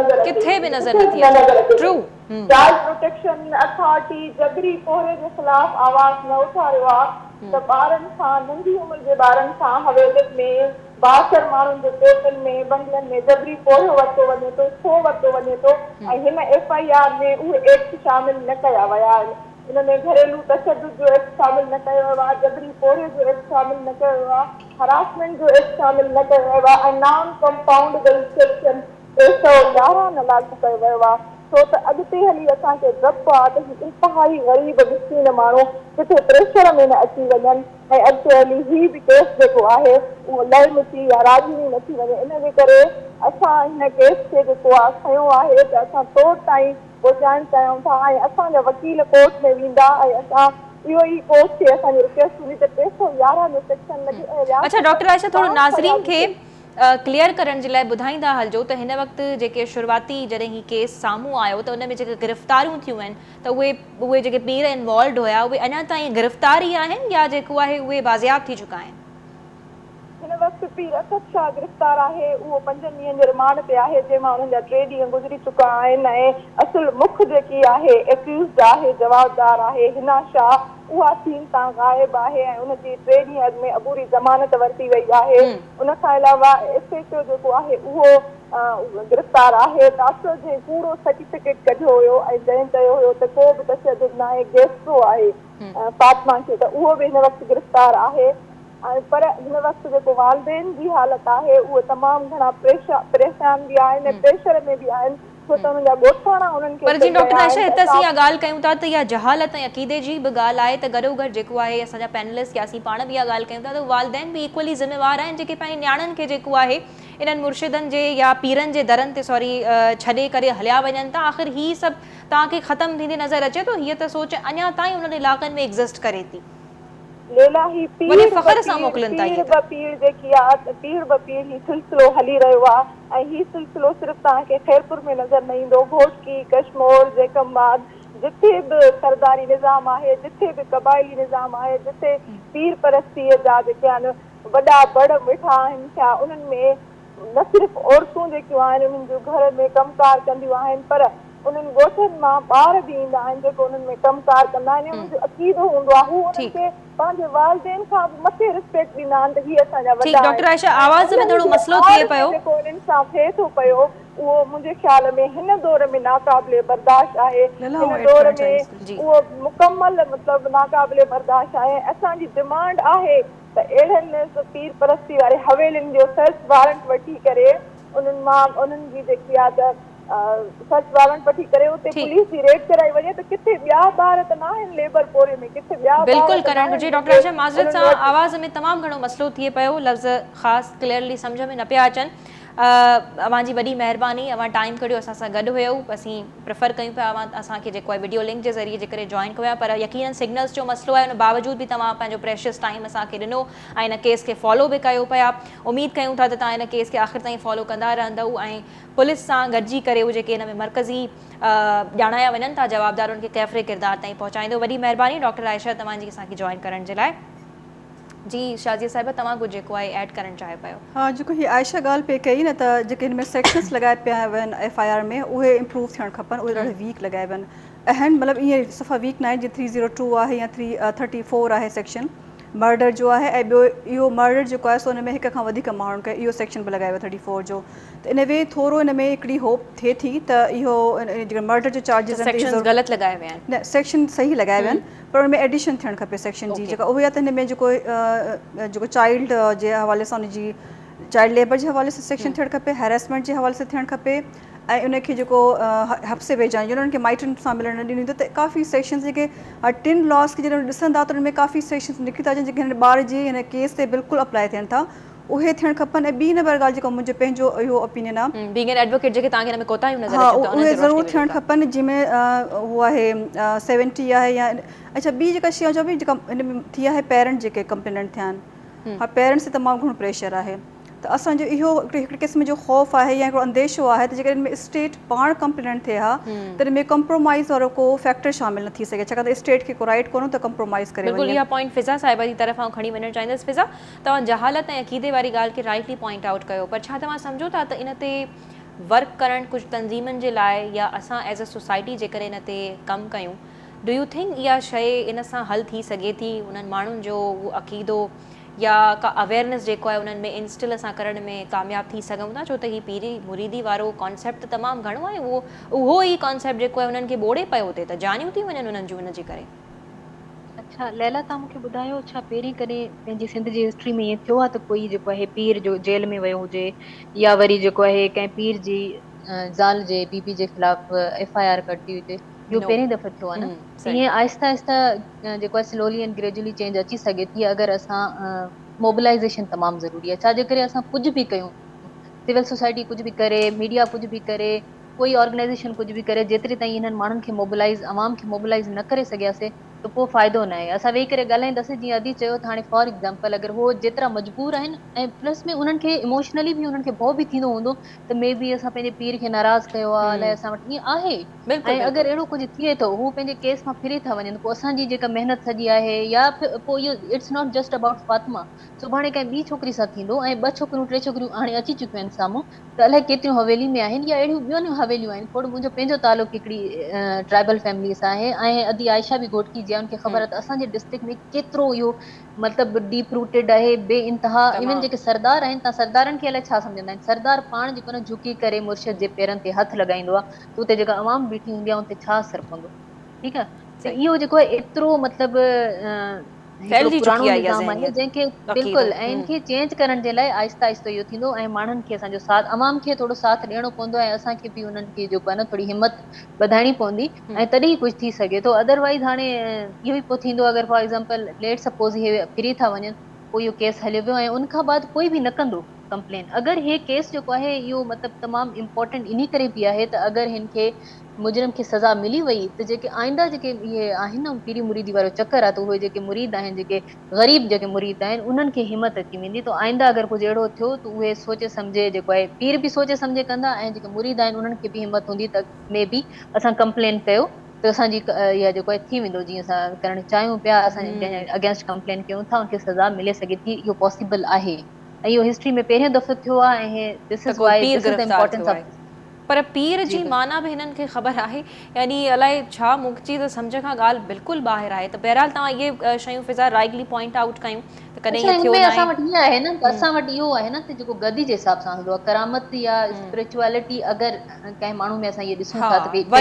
Speaker 5: नज़र
Speaker 1: नथी अचे ट्रू
Speaker 5: चाइल्ड प्रोटेक्शन अथॉरिटी जबरी पोहरे जे ख़िलाफ़ आवाज़ न उथारियो आहे त ॿारनि सां नंढी उमिरि जे ॿारनि सां हवेलियुनि में बासर माण्हुनि जे पेटनि में बंगलनि में जबरी पोहियो वरितो वञे थो छो वरितो वञे थो ऐं हिन FIR में उहे एक्ट शामिल न कया विया आहिनि इनमें घरेलू तशद्दुद जो एक्ट शामिल न कयो वियो आहे जबरी पोरे जो एक्ट शामिल न कयो वियो आहे हरासमेंट जो एक्ट शामिल न कयो वियो आहे ऐं नॉन कंपाउंडेबल सेक्शन 311 न लागू कयो वियो आहे छो त अॻिते हली असांखे डप आहे त इंतिहाई ग़रीब मिस्कीन माण्हू किथे प्रेशर में न अची वञनि ऐं अॻिते हली ही बि केस जेको आहे उहो लड़ मिटी या राज़ी न थी वञे इन जे करे असां हिन केस खे जेको आहे खयो आहे त असां तोड़ ताईं पहुचाइणु चाहियूं था ऐं असांजा वकील कोर्ट में वेंदा ऐं असां इहो ई कोर्ट खे असांजी रिक्वेस्ट हूंदी त 311 जो सेक्शन लॻे
Speaker 1: अच्छा डॉक्टर आयशा थोरो नाज़रीन खे क्लियर करण जे लाइ ॿुधाईंदा हलिजो त हिन वक़्तु जेके शुरूआती जॾहिं ही केस साम्हूं आयो त उन में जेके गिरफ़्तारियूं थियूं आहिनि त उहे जेके पीर इन्वॉल्व हुया उहे अञा ताईं गिरफ़्तार ई आहिनि या जेको आहे उहे बाज़ियाब थी चुका आहिनि?
Speaker 5: हिन वक़्तु पीर असद शाह गिरफ़्तार आहे, उहो 5 ॾींहंनि जे रिमांड ते आहे, जंहिंमां उन्हनि जा 3 ॾींहं गुज़री चुका आहिनि ऐं असुल मुख जेकी आहे एक्यूज़ड आहे, जवाबदार आहे हिना शाह, उहा सीन तां गायब आहे ऐं उनजी 3 ॾींहं अॻु में अबूरी ज़मानत वरिती वई आहे। उन खां अलावा SHO जेको आहे उहो गिरफ़्तार आहे। डॉक्टर जे पूरो सर्टिफिकेट कढियो हुयो ऐं जंहिं चयो हुयो त को बि तशद्दुद न आहे, गैस्ट्रो आहे फातिमा खे, त उहो बि हिन वक़्तु गिरफ़्तार आहे। पर हिन वक़्तु जेको वालदेन जी हालत आहे उहे तमामु घणा परेशान बि आहिनि ऐं प्रेशर में बि आहिनि, छो त उन्हनि जा ॻोठाणा उन्हनि खे।
Speaker 1: पर जी डॉक्टर आयशा, हिते असीं इहा ॻाल्हि कयूं था त इहा जहालत ऐं अक़ीदे जी बि ॻाल्हि आहे, त गॾोगॾु जेको आहे असांजा पैनलिस्ट या असीं पाण बि इहा ॻाल्हि कयूं था त वालदेन बि इक्वली ज़िम्मेवार आहिनि, जेके पंहिंजे नियाणियुनि खे जेको आहे इन्हनि मुर्शिदनि जे या पीरनि जे दरनि ते छॾे करे हलिया वञनि था। आख़िर ही सभु तव्हांखे ख़तमु थींदी नज़र अचे थो? हीअ त सोच अञा ताईं उन्हनि इलाइक़नि में एग्ज़िस्ट करे थी।
Speaker 5: लेला ही पीर जेकी आहे पीर ब पीर ही सिलसिलो हली रहियो आहे ऐं ही सिलसिलो सिर्फ़ु तव्हांखे खैरपुर में नज़र न ईंदो, घोटकी, कश्मोर, जैकमाबाद, जिथे बि सरदारी निज़ाम आहे, जिथे बि क़बाइली निज़ाम आहे, जिथे पीर परस्तीअ जा जेके आहिनि वॾा बड़ वेठा आहिनि छा, उन्हनि में न सिर्फ़ु औरतूं जेकियूं आहिनि उन्हनि जो घर में कमकार कंदियूं आहिनि, पर उन्हनि ॻोठनि मां ॿार बि ईंदा आहिनि जेको उन्हनि में कमकार कंदा आहिनि। उन्हनि जो अक़ीदो हूंदो आहे, हू उन्हनि खे पंहिंजे वालदेन खां बि मथे रिस्पेक्ट ॾींदा आहिनि त ही असांजा वॾा।
Speaker 1: डॉक्टर आयशा, आवाज़ में थोरो मसलो थिए पियो,
Speaker 5: जेको इन्हनि सां थिए थो पियो उहो मुंहिंजे ख़्याल में हिन दौर में नाक़ाबिले बर्दाश्त आहे, हिन दौर में उहो मुकमल मतिलबु नाक़ाबिले बर्दाश्त आहे। असांजी डिमांड आहे त अहिड़नि पीर परस्ती वारे हवेलियुनि जो सर्च वारंट वठी करे उन्हनि मां उन्हनि जी जेकी आहे त सर्च वारंट वठी करे उते पुलिस जी रेड कराई वञे त किथे ॿिया ॿार त न आहिनि लेबर पोरे में, किथे ॿिया
Speaker 1: बिल्कुलु करणु घुरिजे। डॉक्टर आयशा, माज़रत सां आवाज़ में तमामु घणो मसलो थिए पियो, लफ़्ज़ ख़ासि क्लियरली सम्झ में न पिया अचनि। अवां जी वॾी महिरबानी, अवां टाइम कढियो असां सां गॾु हुयव, असीं प्रिफर कयूं पिया अवां असांखे जेको आहे वीडियो लिंक जे ज़रिए जे करे जॉइन कयो, पर यकीनन सिग्नल्स जो मसलो आहे, उन बावजूद बि तव्हां पंहिंजो प्रेशियस टाइम असांखे ॾिनो ऐं इन केस खे फॉलो बि कयो पिया। उमेद कयूं था त तव्हां इन केस खे आख़िर ताईं फॉलो कंदा रहंदव ऐं पुलिस सां गॾिजी करे उहे जेके हिन में मरकज़ी ॼाणाया वञनि था जवाबदार उनखे कैफ़रे किरदार ताईं पहुचाईंदो। वॾी महिरबानी डॉक्टर आयशा तव्हांजी असांखे जॉइन करण जे लाइ। जी शाज़िया साहिबा, तव्हां कुझु जेको आहे ऐड करणु चाहियो पियो?
Speaker 6: हाँ, जेको हीअ आयशा ॻाल्हि पे कई न त जेके हिन में सेक्शन्स लॻाए पिया आहिनि FIR में उहे इम्प्रूव थियणु खपनि, उहे ॾाढा वीक लॻाए आहिनि आहिनि मतिलबु ईअं सफ़ा वीक न आहे, जीअं 302 आहे या 334 आहे सेक्शन मर्डर जो आहे, ऐं ॿियो इहो मर्डर जेको आहे सो हुन में हिक खां वधीक माण्हुनि खे इहो सेक्शन बि लॻायो आहे 34 जो, त इन वे थोरो हिन में हिकिड़ी होप थिए थी त इहो जेका मर्डर जो चार्जिस
Speaker 1: गलति लॻाया विया आहिनि,
Speaker 6: न सेक्शन सही लॻाया विया आहिनि, पर हुन में एडिशन थियणु खपे सेक्शन जी जेका उहे, या त हिन में जेको चाइल्ड जे हवाले सां हुनजी चाइल्ड लेबर जे हवाले सां सेक्शन थियणु खपे, हैरेसमेंट जे हवाले सां थियणु खपे, ऐं उनखे जेको हफ़्से वेझाई उन्हनि खे माइटनि सां मिलणु न ॾींदी, त काफ़ी सेक्शन्स जेके 3 लॉस खे जॾहिं ॾिसंदा त उनमें काफ़ी सेक्शन्स निकिरी था अचनि जेके हिन ॿार जी हिन केस ते बिल्कुलु अप्लाई थियनि था, उहे थियणु खपनि। ऐं ॿी नंबर ॻाल्हि जेको मुंहिंजो पंहिंजो इहो ओपिनियन आहे,
Speaker 1: बीइंग एन एडवोकेट जेके तव्हांखे हिन में कोताहियूं नज़र
Speaker 6: हा
Speaker 1: अचनि था
Speaker 6: उहे ज़रूरु थियणु खपनि, जंहिंमें उहो आहे 70 आहे या अच्छा ॿी जेका शइ चओ पई जेका हिन में थी आहे पेरेंट जेके कंप्लेनेंट थिया आहिनि, हा पेरेंट्स ते तमामु घणो प्रेशर आहे, त असांजो इहो हिकिड़े क़िस्म जो ख़ौफ़ आहे या हिकिड़ो अंदेशो आहे त जेकॾहिं हिन में स्टेट पाण कंप्लेनेंट थिए हा त हिन में कंप्रोमाइज़ वारो को फैक्टर शामिल न थी सघे, छाकाणि त स्टेट खे को राइट कोन्हे त कंप्रोमाइज़ करे।
Speaker 1: बिल्कुलु इहा पॉइंट फिज़ा साहिबा जी तरफ़ां खणी वञणु चाहींदसि। फिज़ा, तव्हां जहालत ऐं अक़ीदे वारी ॻाल्हि खे राइटली पॉइंट आउट कयो, पर छा तव्हां सम्झो था त इन ते वर्क करणु कुझु तंज़ीमनि जे लाइ या असां एज़ अ सोसाइटी जेकॾहिं इन ते कमु कयूं, डू यू थिंक इहा शइ इन सां हल थी सघे थी, उन्हनि माण्हुनि जो उहो अक़ीदो या का अवेयरनेस जेको आहे उन्हनि में इंस्टिल असां करण में कामयाबु थी सघूं था, छो त हीअ पीरी मुरीदी वारो कॉन्सेप्ट तमामु घणो आहे, उहो ई कॉन्सेप्ट जेको आहे उन्हनि खे ॿोड़े पियो थिए त जानियूं थी वञनि उन्हनि जूं उनजे करे।
Speaker 7: अच्छा लैला, तव्हां मूंखे ॿुधायो छा पहिरीं कॾहिं पंहिंजी सिंध जी हिस्ट्री में ईअं थियो आहे त कोई जेको आहे पीर जो जेल में वियो हुजे या वरी जेको आहे कंहिं पीर जी ज़ाल जे बीबी जे ख़िलाफ़ FIR कटी हुजे? इहो पहिरीं दफ़ो थियो आहे न, ईअं आहिस्ता आहिस्ता जेको आहे स्लोली एंड ग्रेजुअली चेंज अची सघे थी अगरि असां मोबिलाइज़ेशन तमामु ज़रूरी आहे, छाजे करे असां कुझु बि कयूं, सिविल सोसाइटी कुझु बि करे, मीडिया कुझु बि करे, कोई ऑर्गेनाइज़ेशन कुझु बि करे, जेतिरे ताईं हिननि माण्हुनि खे मोबिलाइज़, अवाम खे मोबिलाइज़ न करे सघियासीं तो पोइ फ़ाइदो न आहे। असां वेही करे ॻाल्हाईंदासीं, जीअं अदी चयो त हाणे फॉर एग्ज़ाम्पल अगरि हो जेतिरा मजबूर आहिनि ऐं प्लस में उन्हनि खे इमोशनली बि उन्हनि खे भउ बि थींदो हूंदो त मे बी असां पंहिंजे पीर खे नाराज़ कयो आहे, अलाए असां वटि ईअं आहे। ऐं अगरि अहिड़ो कुझु थिए थो, हू पंहिंजे केस मां फिरी था वञनि, पोइ असांजी जेका महिनत सॼी आहे, या पोइ इहो it's not just about Fatima, सुभाणे कंहिं ॿी छोकिरी सां थींदो, ऐं 2 छोकिरियूं 3 छोकिरियूं हाणे अची चुकियूं आहिनि साम्हूं, त अलाए केतिरियूं हवेली में आहिनि या अहिड़ियूं ॿियूं हवेलियूं आहिनि। खोड़ मुंहिंजो पंहिंजो तालुक हिकिड़ी ट्राइबल फैमिली सां आहे, ऐं अदी आयशा बि घोटकी जी आहे, उनखे ख़बर आहे त असांजे डिस्ट्रिक्ट में केतिरो इहो मतिलबु डीप रूटेड आहे, बे इंतहा। इवन जेके सरदार आहिनि, तव्हां सरदारनि खे अलाए छा सम्झंदा आहिनि, सरदार पाण जेको न झुकी करे मुर्शिद जे पेरनि ते हथु लॻाईंदो आहे, त उते जेका अवाम बीठी हूंदी आहे उते छा असरु पवंदो, ठीकु आहे। त इहो जेको आहे एतिरो मतिलबु पुराणो निज़ाम आहे जंहिंखे बिल्कुलु, ऐं इनखे चेंज करण जे लाइ आहिस्ता आहिस्ता इहो थींदो, ऐं माण्हुनि खे असांजो साथ, अवाम खे थोरो साथ ॾियणो पवंदो, ऐं असांखे बि उन्हनि खे जेको आहे न थोरी हिमत वधाइणी पवंदी, ऐं तॾहिं कुझु थी सघे थो। अदरवाइज़ हाणे इहो ई पोइ थींदो, अगरि फॉर एग्ज़ाम्पल लेट सपोज़ इहे फिरी था वञनि, पोइ इहो केस हलियो वियो ऐं उनखां बाद कोई बि न कंदो कंप्लेन। अगरि हे केस जेको आहे इहो मतिलबु तमामु इम्पोर्टेंट इन करे बि आहे त अगरि हिन खे मुजरिम खे सज़ा मिली वई, त जेके आईंदा जेके इहे आहिनि न पीरी मुरीदी वारो चक्कर आहे, त उहे जेके मुरीद आहिनि, जेके ग़रीब जेके मुरीद आहिनि, उन्हनि खे हिमत अची वेंदी। त आईंदा अगरि कुझु अहिड़ो थियो त उहे सोचे सम्झे जेको आहे पीर बि सोचे सम्झे कंदा, ऐं जेके मुरीद आहिनि उन्हनि खे बि हिमत हूंदी त मे बी असां कंप्लेन कयो त असांजी इहा जेको आहे थी वेंदो, जीअं असां करणु चाहियूं पिया, असां कंहिं अगेंस्ट कंप्लेन कयूं था, उनखे सज़ा मिले सघे थी, इहो पॉसिबल आहे। ऐं इहो हिस्ट्री में पहिरियों दफ़ो थियो आहे, ऐं this is why this is the importance of.
Speaker 1: पर पीर जी माना बि हिननि खे ख़बर आहे, यानी अलाए छा मुंहिंजी त सम्झ खां ॻाल्हि बिल्कुलु ॿाहिरि आहे। त बहरहाल तव्हां इहे शयूं फिज़ा राइटली पॉइंट आउट कयूं त कॾहिं इहो थियो न आहे।
Speaker 7: असां वटि ईअं आहे न, असां वटि इहो आहे न त जेको गदी जे हिसाब सां हलंदो आहे, करामत या स्पिरिचुअलिटी अगरि कंहिं माण्हू में असां इहे ॾिसूं था त ठीकु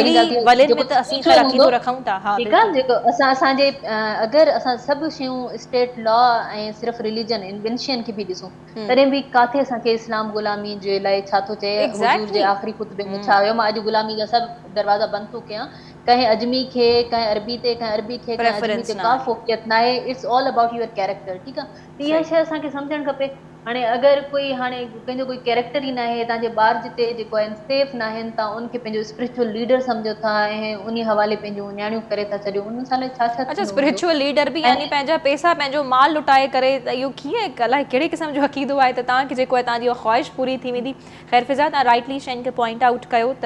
Speaker 7: आहे, जेको असांजे अगरि असां सभु शयूं स्टेट लॉ ऐं सिर्फ़ु रिलीजन इन शयुनि खे बि ॾिसूं, तॾहिं बि किथे असांखे इस्लाम गुलामी जे लाइ छा थो चए, हुजूर जे आख़िरी खुतबे में छा हुयो, मां अॼु गुलामी जा सभु दरवाज़ा बंदि थो कयां, कंहिं अजमी खे, कंहिं अरबी ते, कंहिं अरबी खे, कंहिं अजमी ते का फ़ोकियत न आहे। It's all about your character, ठीकु आहे। त इहा शइ असांखे सम्झणु खपे। हाणे अगरि कोई हाणे कंहिंजो कोई कैरेक्टर ई न आहे, तव्हांजे ॿार जिते जेको आहे सेफ न आहिनि, तव्हां उनखे पंहिंजो स्पिरिचुअल लीडर सम्झो था ऐं उन हवाले पंहिंजूं न्याणियूं करे था छॾियो, उन सां छा छा।
Speaker 1: अच्छा, स्पिरिचुअल लीडर बि यानी पंहिंजा पैसा पंहिंजो माल लुटाए करे, त इहो कीअं अलाए कहिड़े क़िस्म जो अक़ीदो आहे त तव्हांखे जेको आहे तव्हांजी ख़्वाहिश पूरी थी वेंदी। ख़ैर फिज़ा, तव्हां राइटली शयुनि खे पॉइंट आउट कयो त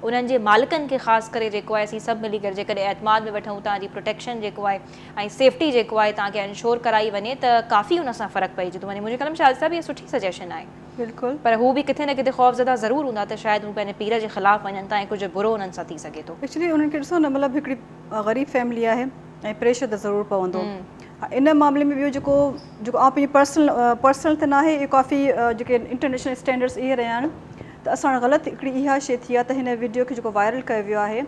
Speaker 1: उन्हनि जे मालिकनि खे ख़ासि करे जेको आहे असीं सभु मिली करे जेकॾहिं एतमाद में वठूं, तव्हांजी प्रोटेक्शन जेको आहे ऐं सेफ्टी जेको आहे तव्हांखे इंश्योर कराई वञे त काफ़ी उन सां फ़र्क़ु पइजी थो वञे। मुंहिंजे ख़्याल में शायदि साहिब इहा सुठी सजेशन आहे। बिल्कुलु, पर हू बि किथे न किथे ख़ौफ़ज़दा ज़रूरु हूंदा त शायदि हू पंहिंजे पीर जे ख़िलाफ़ु वञनि था ऐं कुझु बुरो उन्हनि सां थी सघे थो।
Speaker 6: एक्चुअली उन्हनि खे ॾिसो न, मतिलबु हिकिड़ी ग़रीब फैमिली आहे ऐं प्रेशर त ज़रूरु पवंदो। इन मामले में ॿियो जेको आउं पंहिंजी पर्सनल त न आहे, इहे काफ़ी जेके इंटरनेशनल स्टैंडर्ड्स इहे रहिया आहिनि, त असां ग़लति हिकिड़ी इहा शइ थी आहे त हिन वीडियो खे जेको वायरल कयो वियो आहे,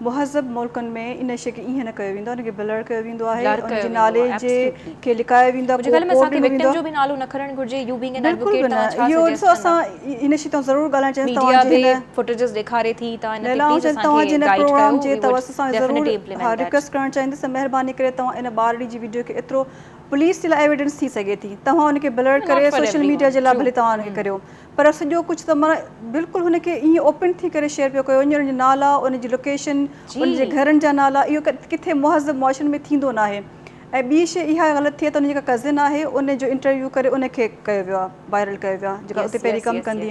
Speaker 6: मुहज़ब मुल्कनि में इन शइ खे ईअं न कयो वेंदो आहे, उनखे ब्लर कयो वेंदो आहे, उनजे नाले जे खे लिकायो वेंदो आहे। बिल्कुलु न, इहो ॾिसो असां इन शइ तां ज़रूरु ॻाल्हाइणु चाहियूं। तव्हां जिन प्रोग्राम जे तवस सां ज़रूरु रिक्वेस्ट करणु चाहींदसि, महिरबानी करे तव्हां इन ॿारड़ी जी वीडियो खे एतिरो पुलिस जे लाइ एविडेंस थी सघे थी, तव्हां हुनखे ब्लर करे सोशल मीडिया जे लाइ भले तव्हां हुनखे करियो, पर सॼो कुझु त माना बिल्कुलु हुनखे ईअं ओपन थी करे शेयर पियो कयो, उनजा नाला, उनजी लोकेशन, उनजे घरनि जा नाला, इहो किथे मुहज़ब मुआशरनि में थींदो न आहे। ऐं ॿी शइ इहा ग़लति थिए त उन जेका कज़िन आहे उनजो इंटरव्यू करे उनखे कयो वियो आहे, वायरल कयो वियो आहे, जेका उते पहिरीं कमु कंदी।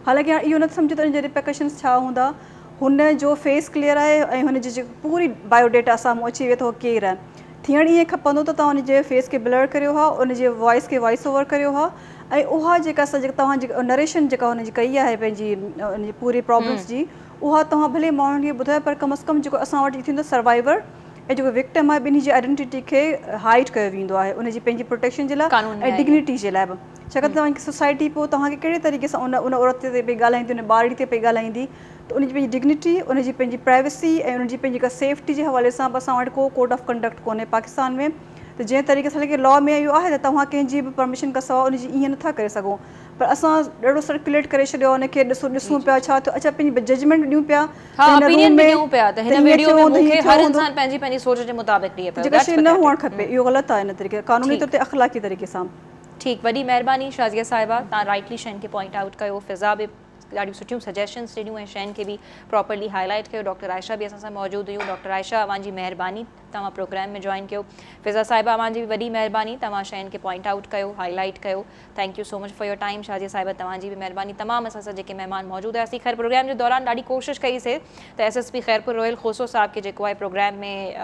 Speaker 6: हालांकि हाणे इहो न सम्झो त उनजा रिपरकशन्स छा हूंदा। हुनजो फेस क्लियर आहे ऐं हुनजी जेको पूरी बायोडेटा साम्हूं अची वियो त केरु आहे। थियणु ईअं खपंदो त तव्हां हुनजे फेस खे ब्लर करियो हा, उनजे वॉइस खे वॉइस ओवर करियो हा, ऐं उहा जेका तव्हांजी नरेशन जेका हुनजी कई आहे पंहिंजी उनजी पूरी प्रॉब्लम्स जी, उहा तव्हां भले माण्हुनि खे ॿुधायो, पर कम अज़ कम जेको असां वटि थींदो सर्वाइवर ऐं जेको विक्टिम आहे, ॿिन्ही जी आइडेंटिटी खे हाइड कयो वेंदो आहे उनजी पंहिंजी प्रोटेक्शन जे लाइ ऐं डिग्निटी जे लाइ बि। छाकाणि तव्हांजी सोसाइटी पोइ तव्हांखे कहिड़े तरीक़े सां उन औरत ते पई ॻाल्हाईंदी, उन ॿारड़ी ते पई ॻाल्हाईंदी, त उनजी पंहिंजी डिग्निटी, उनजी पंहिंजी प्राइवेसी ऐं उनजी पंहिंजी जेका सेफ्टी जे हवाले सां बि असां वटि को कोड ऑफ कंडक्ट कोन्हे पाकिस्तान में। त जंहिं तरीक़े सां लॻे लॉ में इहो आहे त तव्हां कंहिंजी बि परमिशन खां सवाइ उनजी ईअं नथा करे सघो, पर असां ॾाढो सर्कुलेट करे छॾियो उनखे, ॾिसूं पिया छा थियो। अच्छा, पंहिंजी जजमेंट ॾियूं पिया, जेका शइ न हुअणु खपे, इहो ग़लति आहे इन तरीक़े क़ानूनी तौर ते अख़लाक़ी तरीक़े सां।
Speaker 1: ठीकु, वॾी महिरबानी शाज़िया साहिबा, तव्हां राइटली शयुनि खे पॉइंट आउट कयो। फिज़ा बि ॾाढियूं सुठियूं सजेशन्स ॾिनियूं ऐं शयुनि खे बि प्रॉपरली हाईलाइट कयो। डॉक्टर आयशा बि असां सां मौजूदु हुयूं। डॉक्टर आयशा, अवां जी महिरबानी। तव्हां प्रोग्राम में जॉइन कयो। फिज़ा साहिबा तव्हांजी वॾी महिरबानी, तव्हां शयुनि खे पॉइंट आउट कयो, हाईलाइट कयो। Thank you so much for your time. Shazia साहिबा तव्हांजी बि महिरबानी। तमामु असां सां जेके महिमान मौजूदु हुआसीं। ख़ैर प्रोग्राम जे दौरान ॾाढी कोशिशि कईसीं त SSP खैरपुर रोयल खोसो साहिब खे जेको आहे प्रोग्राम में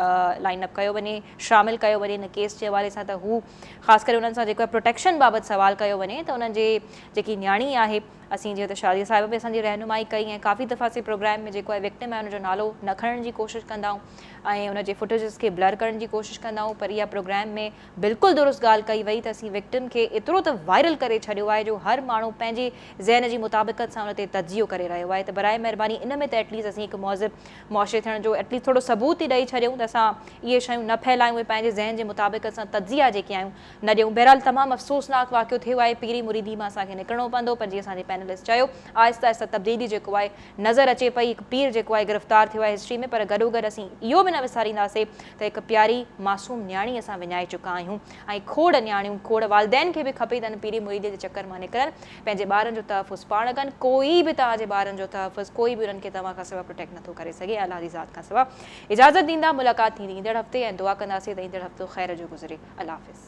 Speaker 1: लाइन अप कयो वञे, शामिलु कयो वञे इन केस जे हवाले सां, त हू ख़ासि करे उन्हनि सां जेको आहे प्रोटेक्शन बाबति सुवालु कयो वञे, त उन्हनि जे जेकी न्याणी आहे असीं जीअं त शादिया साहिब बि असांजी रहनुमाई कई ऐं काफ़ी दफ़ा असीं प्रोग्राम में जेको आहे विक्टिम आहे उनजो नालो न खणण जी कोशिशि कंदा आहियूं ऐं उनजे फुटेजिस खे ब्लर करण जी कोशिशि कंदा आहियूं, पर इहा प्रोग्राम में बिल्कुलु दुरुस्त ॻाल्हि कई वई त असीं विक्टिम खे एतिरो त वायरल करे छॾियो आहे जो हर माण्हू पंहिंजे ज़हन जी मुताबिक़त सां उन ते तजियो करे रहियो आहे। त बराए महिरबानी इन में त एटलीस्ट असीं हिकु मौज़िब मुआशिरे थियण जो एटलीस्ट थोरो सबूत ई ॾेई छॾियूं त असां इहे शयूं न फैलायूं, पंहिंजे ज़हन जे मुताबिक़त सां तजिया जेके आहियूं न ॾियूं। बहरहाल तमामु अफ़सोसनाक वाक़ियो थियो आहे, पीरी मुरीदी मां असांखे निकिरणो पवंदो, पर जीअं असांजे पैनलिस्ट चयो आहिस्ता आहिस्ता तब्दीली जेको आहे नज़र अचे पई। हिकु पीर जेको आहे गिरफ़्तार थियो आहे हिस्ट्री में, पर गॾोगॾु असीं इहो बि न विसारींदासीं त हिकु प्यारी मासूम न्याणी असां विञाए चुका आहियूं ऐं खोड़ न्याणियूं, खोड़ वालदेन खे बि खपे त पीरी मुरीदी जे चकर मां निकिरनि, पंहिंजे ॿारनि जो तहफ़ुज़ पाण कनि। कोई बि तव्हांजे ॿारनि जो तहफ़ुज़ कोई बि उन्हनि खे तव्हां खां सवाइ प्रोटेक्ट नथो करे सघे, अलाह जी ज़ात खां सवाइ। इजाज़त ॾींदा, मुलाक़ात थींदी ईंदड़ हफ़्ते ऐं दुआ कंदासीं त ईंदड़ हफ़्तो ख़ैर जो गुज़रे। अल्लाह हाफ़िज़।